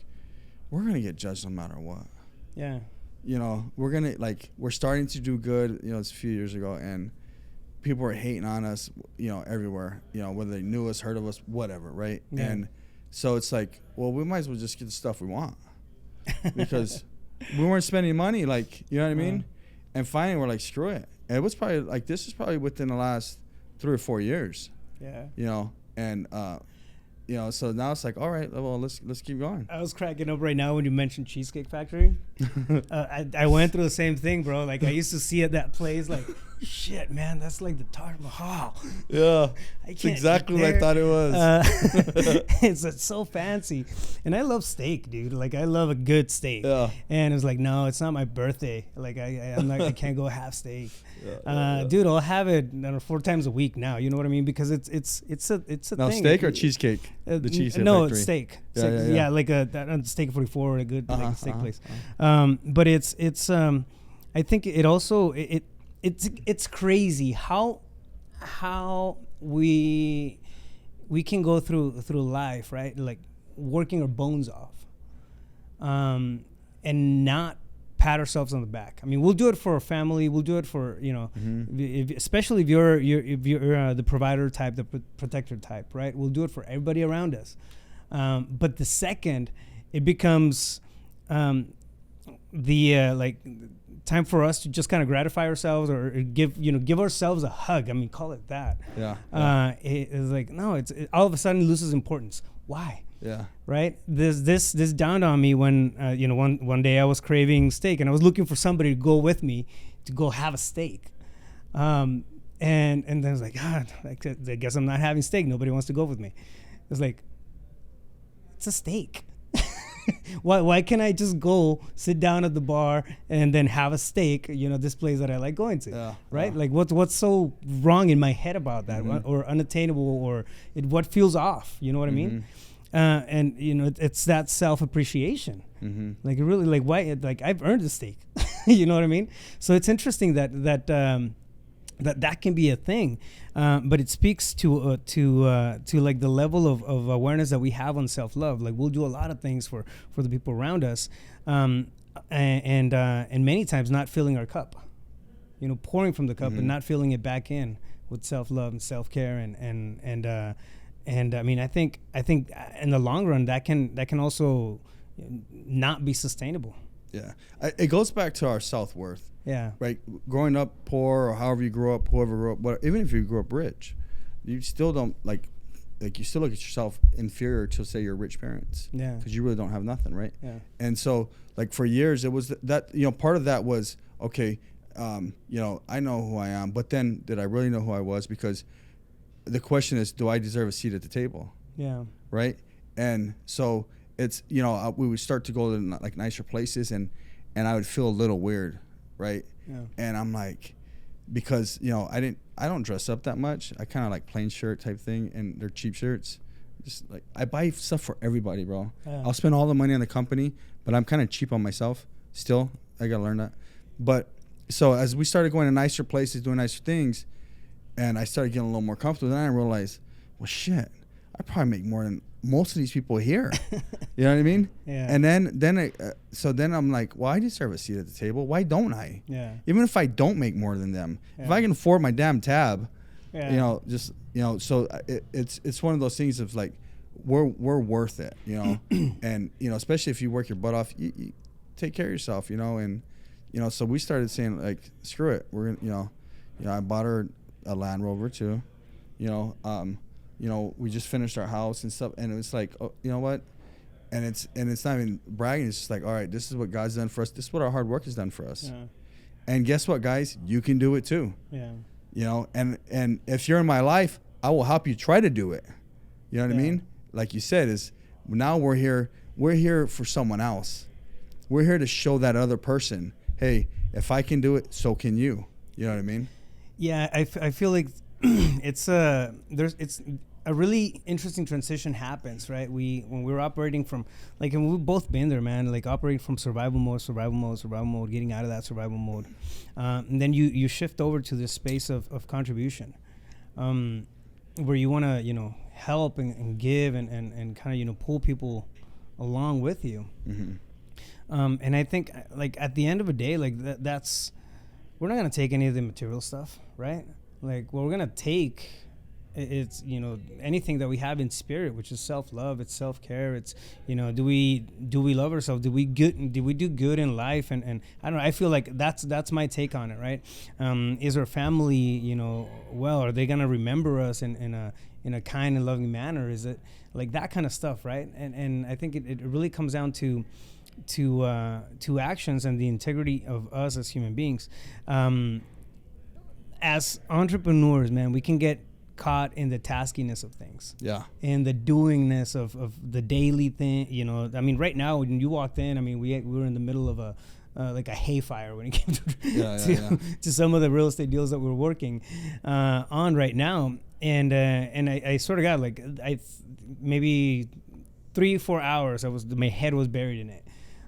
we're going to get judged no matter what. Yeah. We're starting to do good, it's a few years ago, and people were hating on us, everywhere, whether they knew us, heard of us, whatever, right? Yeah. And so it's like, well, we might as well just get the stuff we want because we weren't spending money, like, you know what I mean? And finally we're like, screw it. And it was probably like, this is probably within the last 3 or 4 years. Yeah. And so now it's like, all right, well, let's keep going. I was cracking up right now when you mentioned Cheesecake Factory. I went through the same thing, bro. Like I used to see at that place, like, shit, man, that's like the Taj Mahal. Yeah, it's exactly what I thought it was. It's so fancy, and I love steak, dude. Like I love a good steak. Yeah. And it was like, no, it's not my birthday. Like I can't go half steak. Yeah. Dude, I'll have it 4 times a week now. You know what I mean? Because it's a now, thing. Steak or cheesecake? The Cheesecake No, Factory. it's steak. Yeah, like a Steak 44, a good steak place. But it's I think it also it's crazy how we we can go through life, right? Like working our bones off, and not pat ourselves on the back. I mean, we'll do it for our family. We'll do it for, especially if you're the provider type, the protector type, right? We'll do it for everybody around us. But the second it becomes like time for us to just kind of gratify ourselves or give ourselves a hug. I mean, call it that. Yeah. It's like, no, it all of a sudden loses importance. Why? Yeah. Right. This dawned on me when one day I was craving steak and I was looking for somebody to go with me to go have a steak. And then I was like, God, I guess I'm not having steak. Nobody wants to go with me. It's like, it's a steak. Why can't I just go sit down at the bar and then have a steak? This place that I like going to. Yeah. Right. Yeah. Like what's so wrong in my head about that, or unattainable, or what feels off? You know what I mean? And it's that self-appreciation. Like really, like why? Like I've earned a steak. You know what I mean? So it's interesting that can be a thing, but it speaks to like the level of awareness that we have on self-love. Like we'll do a lot of things for the people around us, and many times not filling our cup, pouring from the cup and not filling it back in with self-love and self-care and I mean I think in the long run that can also not be sustainable. Yeah, it goes back to our self-worth. Yeah. Right. Growing up poor, or however you grew up, whoever grew up, but even if you grew up rich, you still don't like you still look at yourself inferior to say your rich parents. Yeah. Because you really don't have nothing, right? Yeah. And so, like for years, it was that part of that was okay. I know who I am, but then did I really know who I was? Because the question is, do I deserve a seat at the table? Yeah. Right. And so it's we would start to go to like nicer places, and I would feel a little weird. Right. Yeah. And I'm like, because I don't dress up that much. I kind of like plain shirt type thing, and they're cheap shirts. Just like I buy stuff for everybody, bro. Yeah. I'll spend all the money on the company, but I'm kind of cheap on myself still. I gotta learn that. But so as we started going to nicer places, doing nicer things, and I started getting a little more comfortable, then I realized, well, shit, I probably make more than most of these people here. You know what I mean? Yeah. And then I'm like, well, I deserve a seat at the table. Why don't I? Yeah. Even if I don't make more than them, if I can afford my damn tab, so it's one of those things of like, we're worth it, and especially if you work your butt off, you take care of yourself, and so we started saying like, screw it, we're gonna, I bought her a Land Rover too, we just finished our house and stuff, and it was like, oh, you know what? And it's not even bragging. It's just like, all right, this is what God's done for us. This is what our hard work has done for us. Yeah. And guess what, guys? You can do it too. Yeah. And if you're in my life, I will help you try to do it. You know what I mean? Like you said, is now we're here for someone else. We're here to show that other person, hey, if I can do it, so can you. You know what I mean? Yeah, I feel like it's a really interesting transition happens, right? When we're operating from, like, and we've both been there, man, like operating from survival mode, getting out of that survival mode. And then you shift over to this space of contribution, where you want to, help and give and kind of, pull people along with you. Mm-hmm. And I think, like, at the end of the day, like that's, we're not going to take any of the material stuff, right? Like, what we're going to take, it's, anything that we have in spirit, which is self-love, it's self-care, it's, do we love ourselves? Do we do good in life? And I don't know, I feel like that's my take on it, right? Is our family, well, are they going to remember us in a kind and loving manner? Is it like that kind of stuff, right? And I think it really comes down to actions and the integrity of us as human beings. As entrepreneurs, man, we can get caught in the taskiness of things. Yeah. And the doingness of the daily thing. I mean, right now when you walked in, I mean, we were in the middle of a hay fire when it came to some of the real estate deals that we're working on right now. And I sort of got like maybe 3-4 hours. My head was buried in it.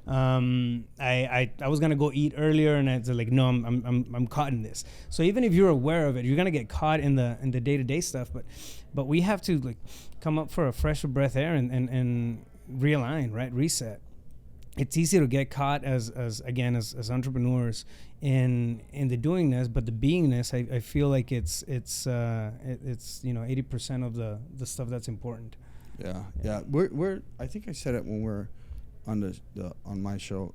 I was gonna go eat earlier, and it's like, no, I'm caught in this. So even if you're aware of it, you're gonna get caught in the day-to-day stuff. But we have to like come up for a fresh breath air and realign, right? Reset. It's easy to get caught as entrepreneurs in the doingness, but the beingness, I feel like it's 80% of the stuff that's important. Yeah. We're I think I said it when we're on on my show.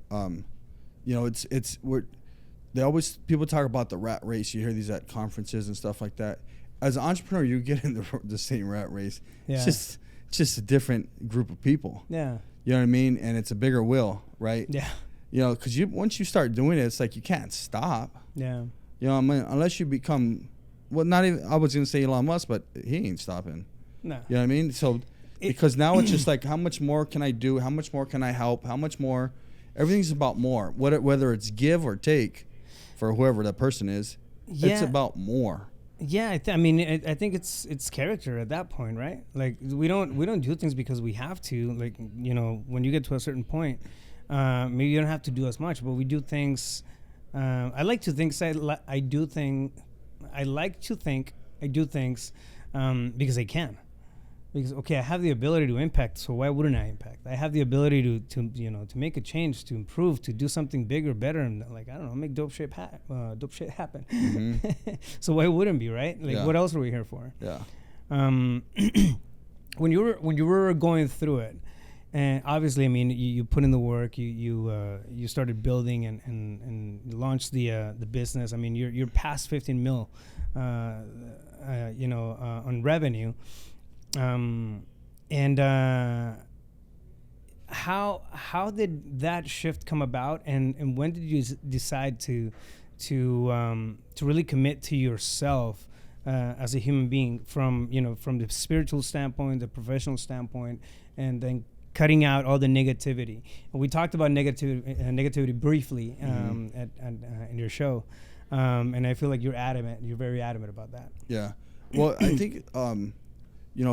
People talk about the rat race. You hear these at conferences and stuff like that. As an entrepreneur, you get in the same rat race. Yeah. It's just a different group of people. Yeah. You know what I mean? And it's a bigger will, right? Yeah. Because once you start doing it, it's like you can't stop. Yeah. Unless you become, not even, I was going to say Elon Musk, but he ain't stopping. No. You know what I mean? So, because now it's just like, how much more can I do? How much more can I help? How much more? Everything's about more. Whether it's give or take for whoever that person is, it's about more. Yeah, I think it's character at that point, right? Like we don't do things because we have to. Like, when you get to a certain point, maybe you don't have to do as much, but we do things. I like to think I do things because I can. Because I have the ability to impact, so why wouldn't I impact? I have the ability to make a change, to improve, to do something bigger, better, and like, I don't know, make dope shit happen. Mm-hmm. So why wouldn't be, right? Like, what else are we here for? Yeah. When you were going through it, and obviously, I mean, you put in the work, you started building and launched the business. I mean, you're past 15 mil, on revenue. How did that shift come about, and when did you decide to really commit to yourself as a human being, from the spiritual standpoint, the professional standpoint, and then cutting out all the negativity? And we talked about negativity briefly in your show, and I feel like you're very adamant about that. Yeah. Well, I think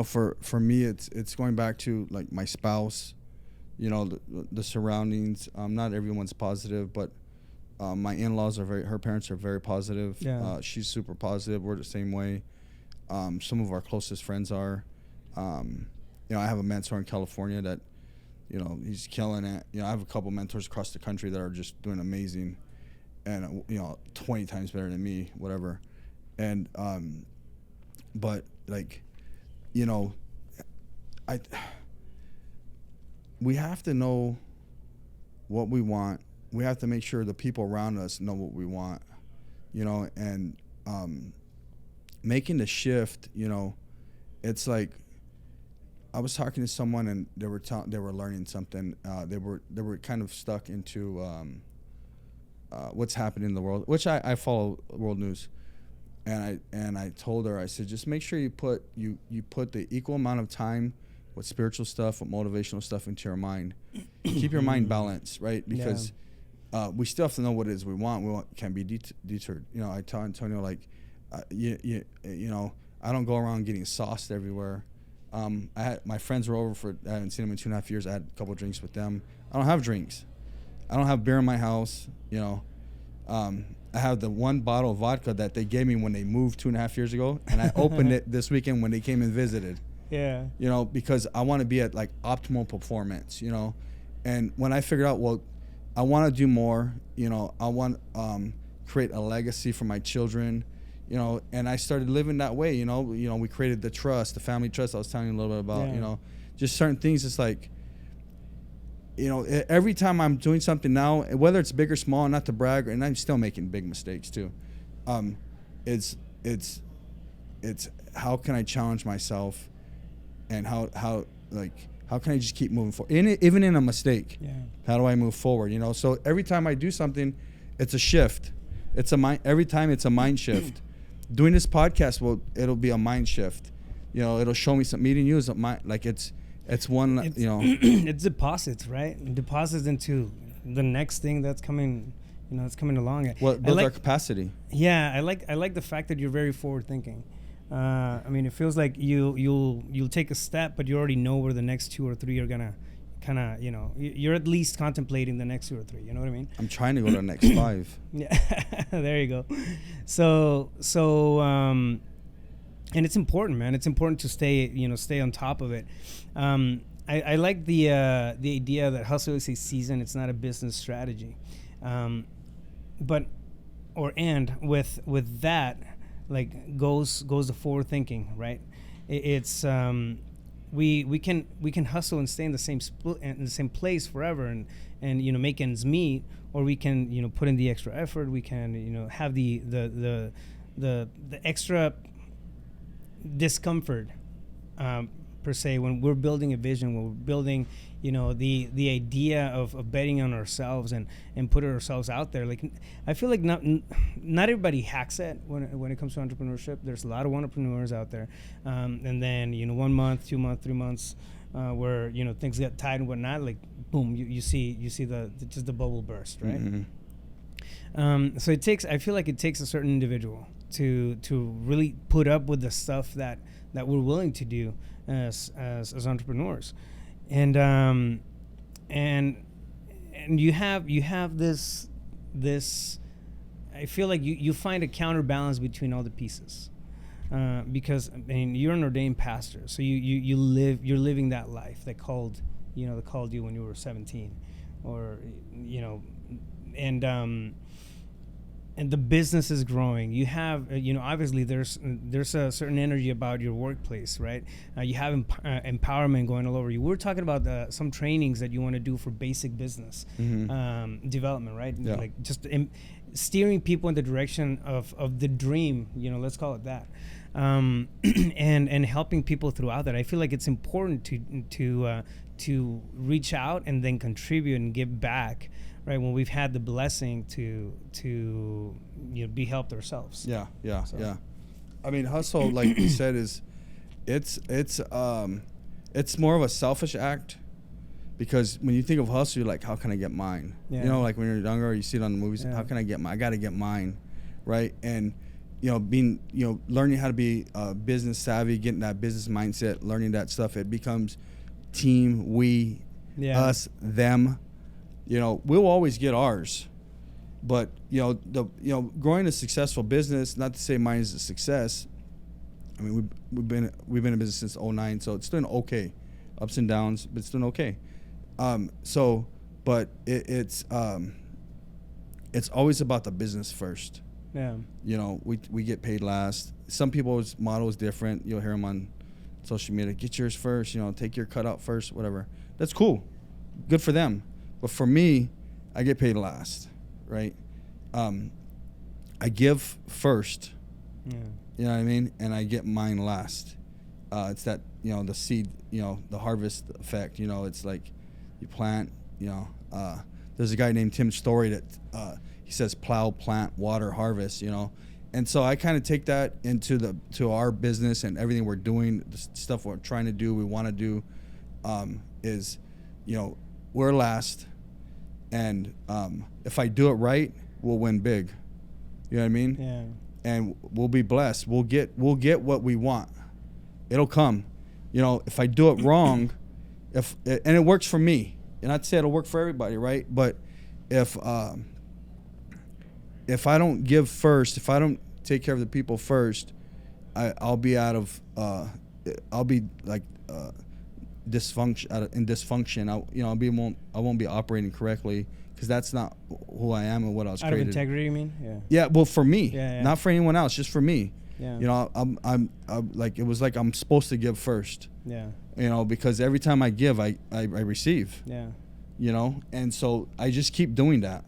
for me, it's going back to like my spouse, the surroundings. Not everyone's positive, but my in-laws her parents are very positive. Yeah. She's super positive. We're the same way. Some of our closest friends are. I have a mentor in California that, he's killing it. I have a couple mentors across the country that are just doing amazing, and 20 times better than me, whatever. And but like, we have to know what we want. We have to make sure the people around us know what we want, and making the shift. It's like, I was talking to someone and they were learning something. They were kind of stuck into what's happening in the world, which I follow world news. And I told her, I said, just make sure you put the equal amount of time with spiritual stuff, with motivational stuff into your mind. Keep your mind balanced, right? Because we still have to know what it is we want. Can't be deterred. I tell Antonio, like, I don't go around getting sauced everywhere. My friends were over I hadn't seen them in 2.5 years. I had a couple drinks with them. I don't have drinks. I don't have beer in my house. I have the one bottle of vodka that they gave me when they moved 2.5 years ago, and I opened it this weekend when they came and visited. Yeah. Because I want to be at like optimal performance. And when I figured out, well, I want to do more. I want create a legacy for my children. And I started living that way. We created the trust, the family trust I was telling you a little bit about. Yeah. Just certain things. It's like, every time I'm doing something now, whether it's big or small, not to brag, and I'm still making big mistakes too. It's how can I challenge myself, and how can I just keep moving forward, even in a mistake? Yeah. How do I move forward? So every time I do something, it's a shift. Every time it's a mind shift. Doing this podcast, it'll be a mind shift. It'll show me something. Meeting you is a mind, like it's one, it's deposits, right? Deposits into the next thing that's coming, it's coming along. Well, build our capacity. Yeah, I like the fact that you're very forward thinking. It feels like you'll take a step, but you already know where the next 2 or 3 are gonna kind of, you're at least contemplating the next 2 or 3. You know what I mean? I'm trying to go to the next 5. Yeah, there you go. So and it's important, man. It's important to stay on top of it. I like the idea that hustle is a season. It's not a business strategy. But with that, like goes the forward thinking, right? It's we can hustle and stay in the same place forever and make ends meet, or we can put in the extra effort. We can have the extra discomfort per se when we're building a vision, when we're building the idea of betting on ourselves and putting ourselves out there. Like, I feel like not everybody hacks it when it comes to entrepreneurship. There's a lot of entrepreneurs out there, and then 1 month, 2 months, 3 months where things get tight and whatnot, like boom, you see just the bubble burst, right? Mm-hmm. So I feel like it takes a certain individual to really put up with the stuff that we're willing to do as entrepreneurs. And you have this I feel like you find a counterbalance between all the pieces, because you're an ordained pastor, so you're living that life that called you when you were 17, or and the business is growing. You have, obviously there's a certain energy about your workplace, right? You have empowerment going all over you. We're talking about some trainings that you want to do for basic business development, right? Yeah. Like just steering people in the direction of the dream, let's call it that, and helping people throughout that. I feel like it's important to reach out and then contribute and give back, right, when we've had the blessing to be helped ourselves. Yeah. So. Yeah. I mean, hustle, like you said, it's more of a selfish act, because when you think of hustle, you're like, how can I get mine? Yeah. Like when you're younger, you see it on the movies. Yeah. How can I get mine? I got to get mine, right? And learning how to be business savvy, getting that business mindset, learning that stuff, it becomes team, we, us, them. We'll always get ours, but growing a successful business, not to say mine is a success. I mean, we've been in business since 2009, so it's doing okay, ups and downs, but it's doing okay. But it's always about the business first. Yeah. We get paid last. Some people's model is different. You'll hear them on social media. Get yours first. Take your cut out first. Whatever. That's cool. Good for them. But for me, I get paid last, right? I give first. Yeah. You know what I mean? And I get mine last. It's that, the seed, the harvest effect. It's like you plant, there's a guy named Tim Story that he says plow, plant, water, harvest, And so I kind of take that to our business and everything we're doing, the stuff we're trying to do, we want to do, is, we're last. And if I do it right, we'll win big. You know what I mean? Yeah. And we'll be blessed. We'll get what we want. It'll come. If I do it wrong, and it works for me, and I'd say it'll work for everybody, right? But if I don't give first, if I don't take care of the people first, I'll be out of. I'll be like dysfunction. I won't be operating correctly, because that's not who I am and what I was created. Out of integrity, you mean? Yeah. Yeah. Well, for me, Yeah. not for anyone else, just for me. Yeah. I'm like, it was like I'm supposed to give first. Yeah. Because every time I give, I receive. Yeah. And so I just keep doing that.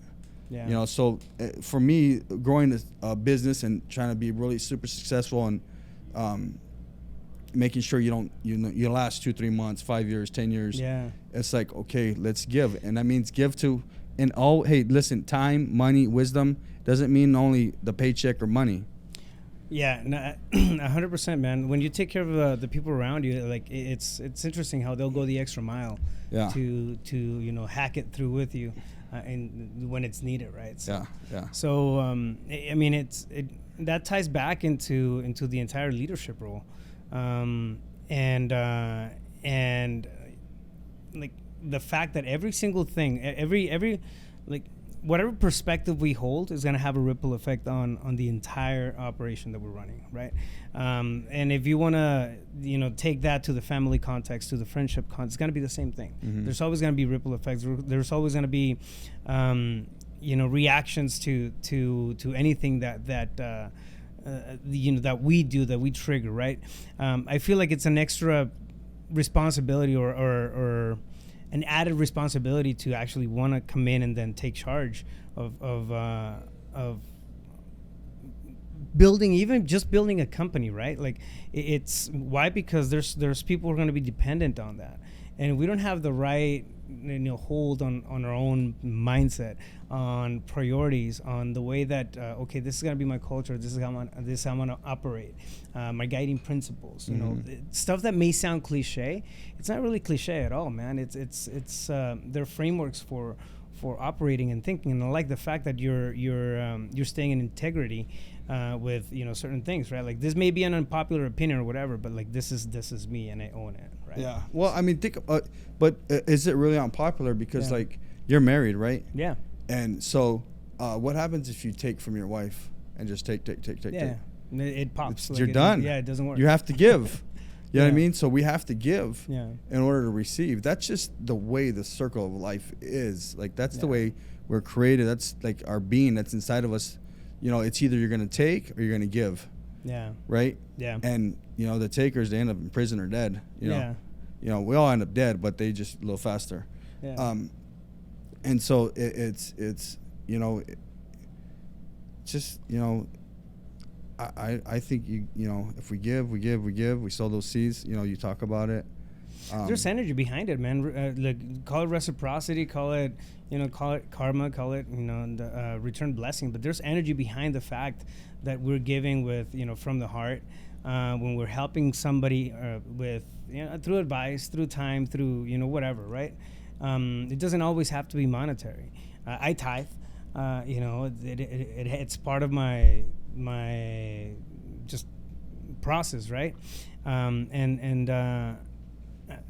Yeah. So for me, growing a business and trying to be really super successful and making sure you last 2-3 months, 5 years, 10 years. Yeah. It's like, okay, let's give. And that means give to, and all, hey, listen, time, money, wisdom doesn't mean only the paycheck or money. Yeah, 100%, man. When you take care of the people around you, like it's interesting how they'll go the extra mile to hack it through with you, and when it's needed, right? So, yeah. So I mean, that ties back into the entire leadership role, and like the fact that every single thing, every like whatever perspective we hold is going to have a ripple effect on the entire operation that we're running, right? And if you want to, take that to the family context, to the friendship context, it's going to be the same thing. Mm-hmm. There's always going to be ripple effects. There's always going to be, reactions to anything that that we do, that we trigger, right? I feel like it's an extra responsibility or an added responsibility to actually want to come in and then take charge of building, even just building a company, right? Like it's why, because there's people who are going to be dependent on that, and we don't have the right hold on our own mindset, on priorities, on the way that okay, this is going to be my culture, this is how I'm going to operate, my guiding principles, stuff that may sound cliche. It's not really cliche at all, man. It's they're frameworks for operating and thinking. And I like the fact that you're staying in integrity with certain things, right? Like this may be an unpopular opinion or whatever, but like this is me and I own it, right? Yeah. Well, I mean, but is it really unpopular? Because like you're married, right? Yeah. And so, what happens if you take from your wife and just take? Yeah. It pops. You're done. It doesn't work. You have to give. You know what I mean? So we have to give in order to receive. That's just the way the circle of life is. Like that's the way we're created. That's like our being that's inside of us. It's either you're going to take or you're going to give. Yeah. Right? Yeah. And, the takers, they end up in prison or dead. We all end up dead, but they just a little faster. Yeah. And so it's just, I think if we give, we sow those seeds. You talk about it. There's energy behind it, man. Call it reciprocity, call it karma, call it the return blessing. But there's energy behind the fact that we're giving with from the heart, when we're helping somebody with through advice, through time, through whatever, right? It doesn't always have to be monetary. I tithe. It's part of my just process, right?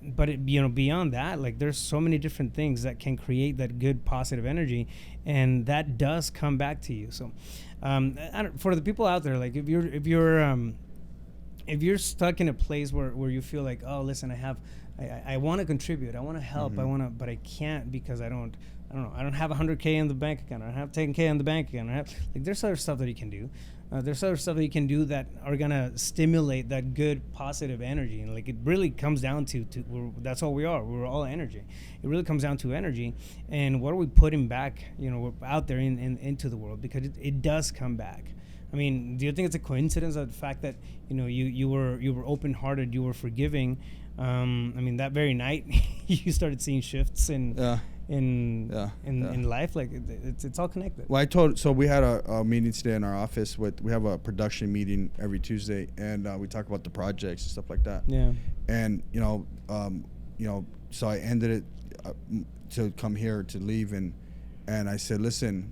But beyond that, like there's so many different things that can create that good positive energy, and that does come back to you. So for the people out there, like if you're stuck in a place where you feel like, oh, listen, I want to contribute, I want to help, but I can't because I don't have 100K in the bank account, I don't have 10K in the bank account, there's other stuff that you can do. There's other stuff that you can do that are gonna stimulate that good positive energy, and like it really comes down to that's all we are. We're all energy. It really comes down to energy, and what are we putting back? We're out there into the world, because it does come back. I mean, do you think it's a coincidence that the fact that you were open-hearted, you were forgiving? I mean, that very night you started seeing shifts in life. Like it's all connected. Well, so we had a meeting today in our office. We have a production meeting every Tuesday, and we talk about the projects and stuff like that. Yeah. And so I ended it to come here to leave, and I said, listen,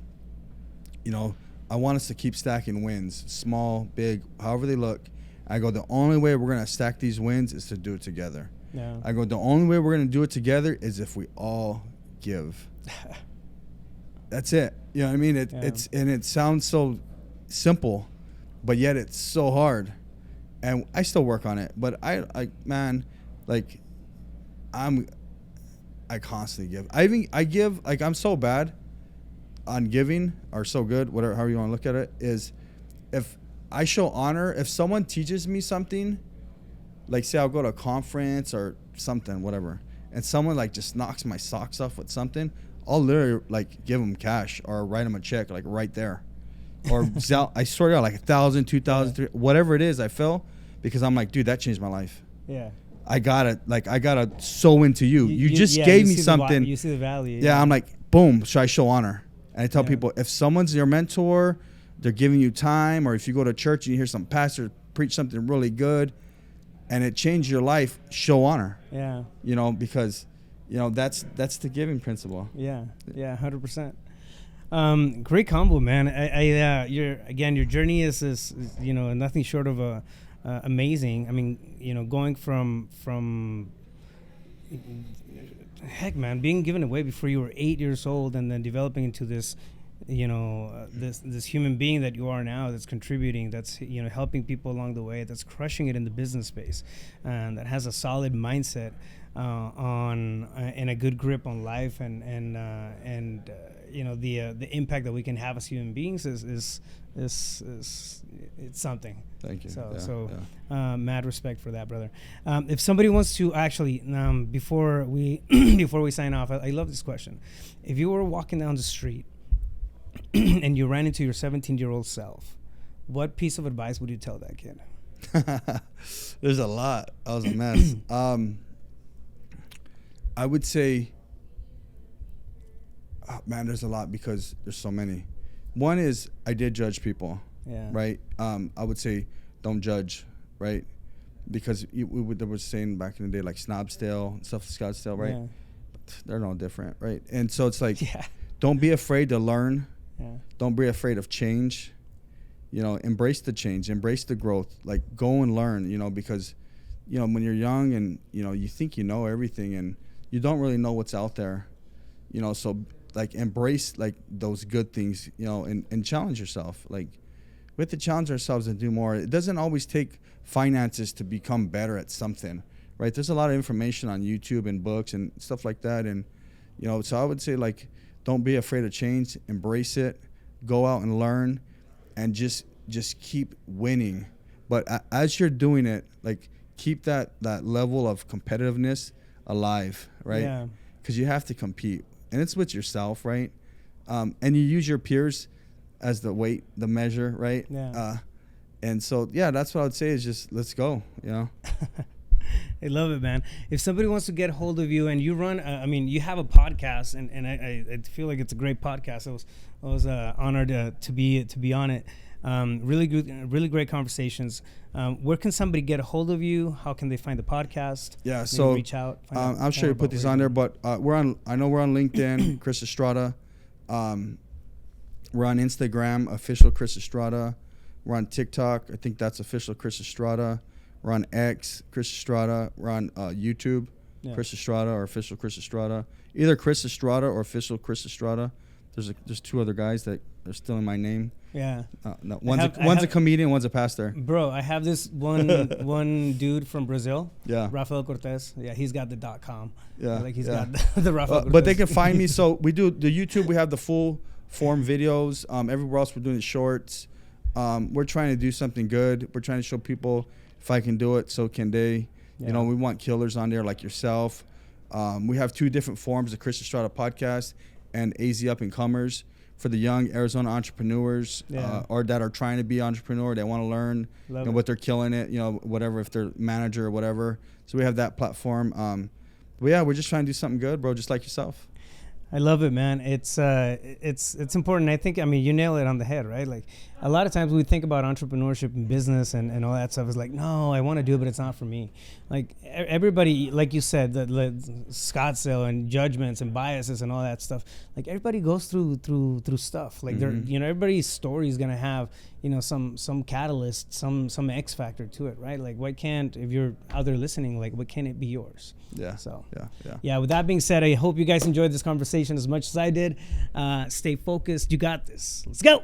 I want us to keep stacking wins, small, big, however they look. I go, the only way we're gonna stack these wins is to do it together. Yeah. I go, the only way we're gonna do it together is if we all give. That's it. You know what I mean? It sounds so simple, but yet it's so hard. And I still work on it, but I constantly give. I give, like, I'm so bad on giving, or so good, whatever, however you want to look at it, is if I show honor, if someone teaches me something, like say I'll go to a conference or something, whatever, and someone like just knocks my socks off with something, I'll literally like give them cash or write them a check like right there, or I sort out like 1,000, 2,000, 3,000, whatever it is I feel, because I'm like, dude, that changed my life. Yeah. I gotta sow into you. You just gave me something. You see the value. Yeah, I'm like, boom. So I show honor, and I tell people, if someone's your mentor, they're giving you time, or if you go to church and you hear some pastor preach something really good, and it changed your life, show honor. Yeah. Because, that's the giving principle. Yeah. Yeah. 100%. Great combo, man. Your journey is nothing short of amazing. I mean, going from heck, man, being given away before you were 8 years old, and then developing into this, this human being that you are now, that's contributing, that's helping people along the way, that's crushing it in the business space, and that has a solid mindset and a good grip on life, and the impact that we can have as human beings is it's something. Thank you. Mad respect for that, brother. If somebody wants to actually, before we before we sign off, I love this question. If you were walking down the street and you ran into your 17-year-old self, what piece of advice would you tell that kid? There's a lot. I was a mess. I would say, man, there's a lot because there's so many. One is I did judge people, right? I would say don't judge, right? Because there was saying back in the day like Snobsdale and stuff, Scottsdale, right? Yeah. They're no different, right? And so it's like, don't be afraid to learn. Yeah. Don't be afraid of change. Embrace the change, embrace the growth. Like go and learn, because, when you're young and, you think you know everything and you don't really know what's out there, so like embrace like those good things, and challenge yourself. Like we have to challenge ourselves and do more. It doesn't always take finances to become better at something, right? There's a lot of information on YouTube and books and stuff like that. And, so I would say like, don't be afraid of change, embrace it, go out and learn, and just keep winning. But as you're doing it, like keep that level of competitiveness alive, right? Yeah. Because you have to compete. And it's with yourself, right? And you use your peers as the measure, right? Yeah. And so, that's what I would say is just let's go, I love it, man. If somebody wants to get hold of you and you run, you have a podcast, and I feel like it's a great podcast. I was honored to be on it. Really good, really great conversations. Where can somebody get a hold of you? How can they find the podcast? Yeah, maybe so reach out. I'm sure you put these on there, but I know we're on LinkedIn, Chris Estrada. We're on Instagram, official Chris Estrada. We're on TikTok. I think that's official Chris Estrada. We're on X, Chris Estrada. We're on YouTube, Chris Estrada or official Chris Estrada. Either Chris Estrada or official Chris Estrada. There's two other guys that are stealing my name. Yeah. No, one's a comedian, one's a pastor. Bro, I have this one dude from Brazil. Yeah. Rafael Cortez. Yeah, he's got the .com. Yeah. Like he's got the Rafael Cortez. But they can find me. So we do the YouTube. We have the full form videos. Everywhere else we're doing the shorts. We're trying to do something good. We're trying to show people if I can do it, so can they. Yeah. We want killers on there like yourself. We have two different forms, the Chris Estrada podcast and AZ Up and Comers, for the young Arizona entrepreneurs or that are trying to be entrepreneur. They want to learn what they're killing it, whatever, if they're manager or whatever. So we have that platform. But we're just trying to do something good, bro, just like yourself. I love it, man. It's important. I think, you nail it on the head, right? Like a lot of times we think about entrepreneurship and business and all that stuff is like, no, I want to do it, but it's not for me. Like everybody, like you said, the Scottsdale and judgments and biases and all that stuff. Like everybody goes through stuff. Like everybody's story is gonna have some catalyst, some X factor to it, right? Like why can't, if you're out there listening, like what can it be yours? Yeah. So yeah. With that being said, I hope you guys enjoyed this conversation as much as I did. Stay focused. You got this. Let's go.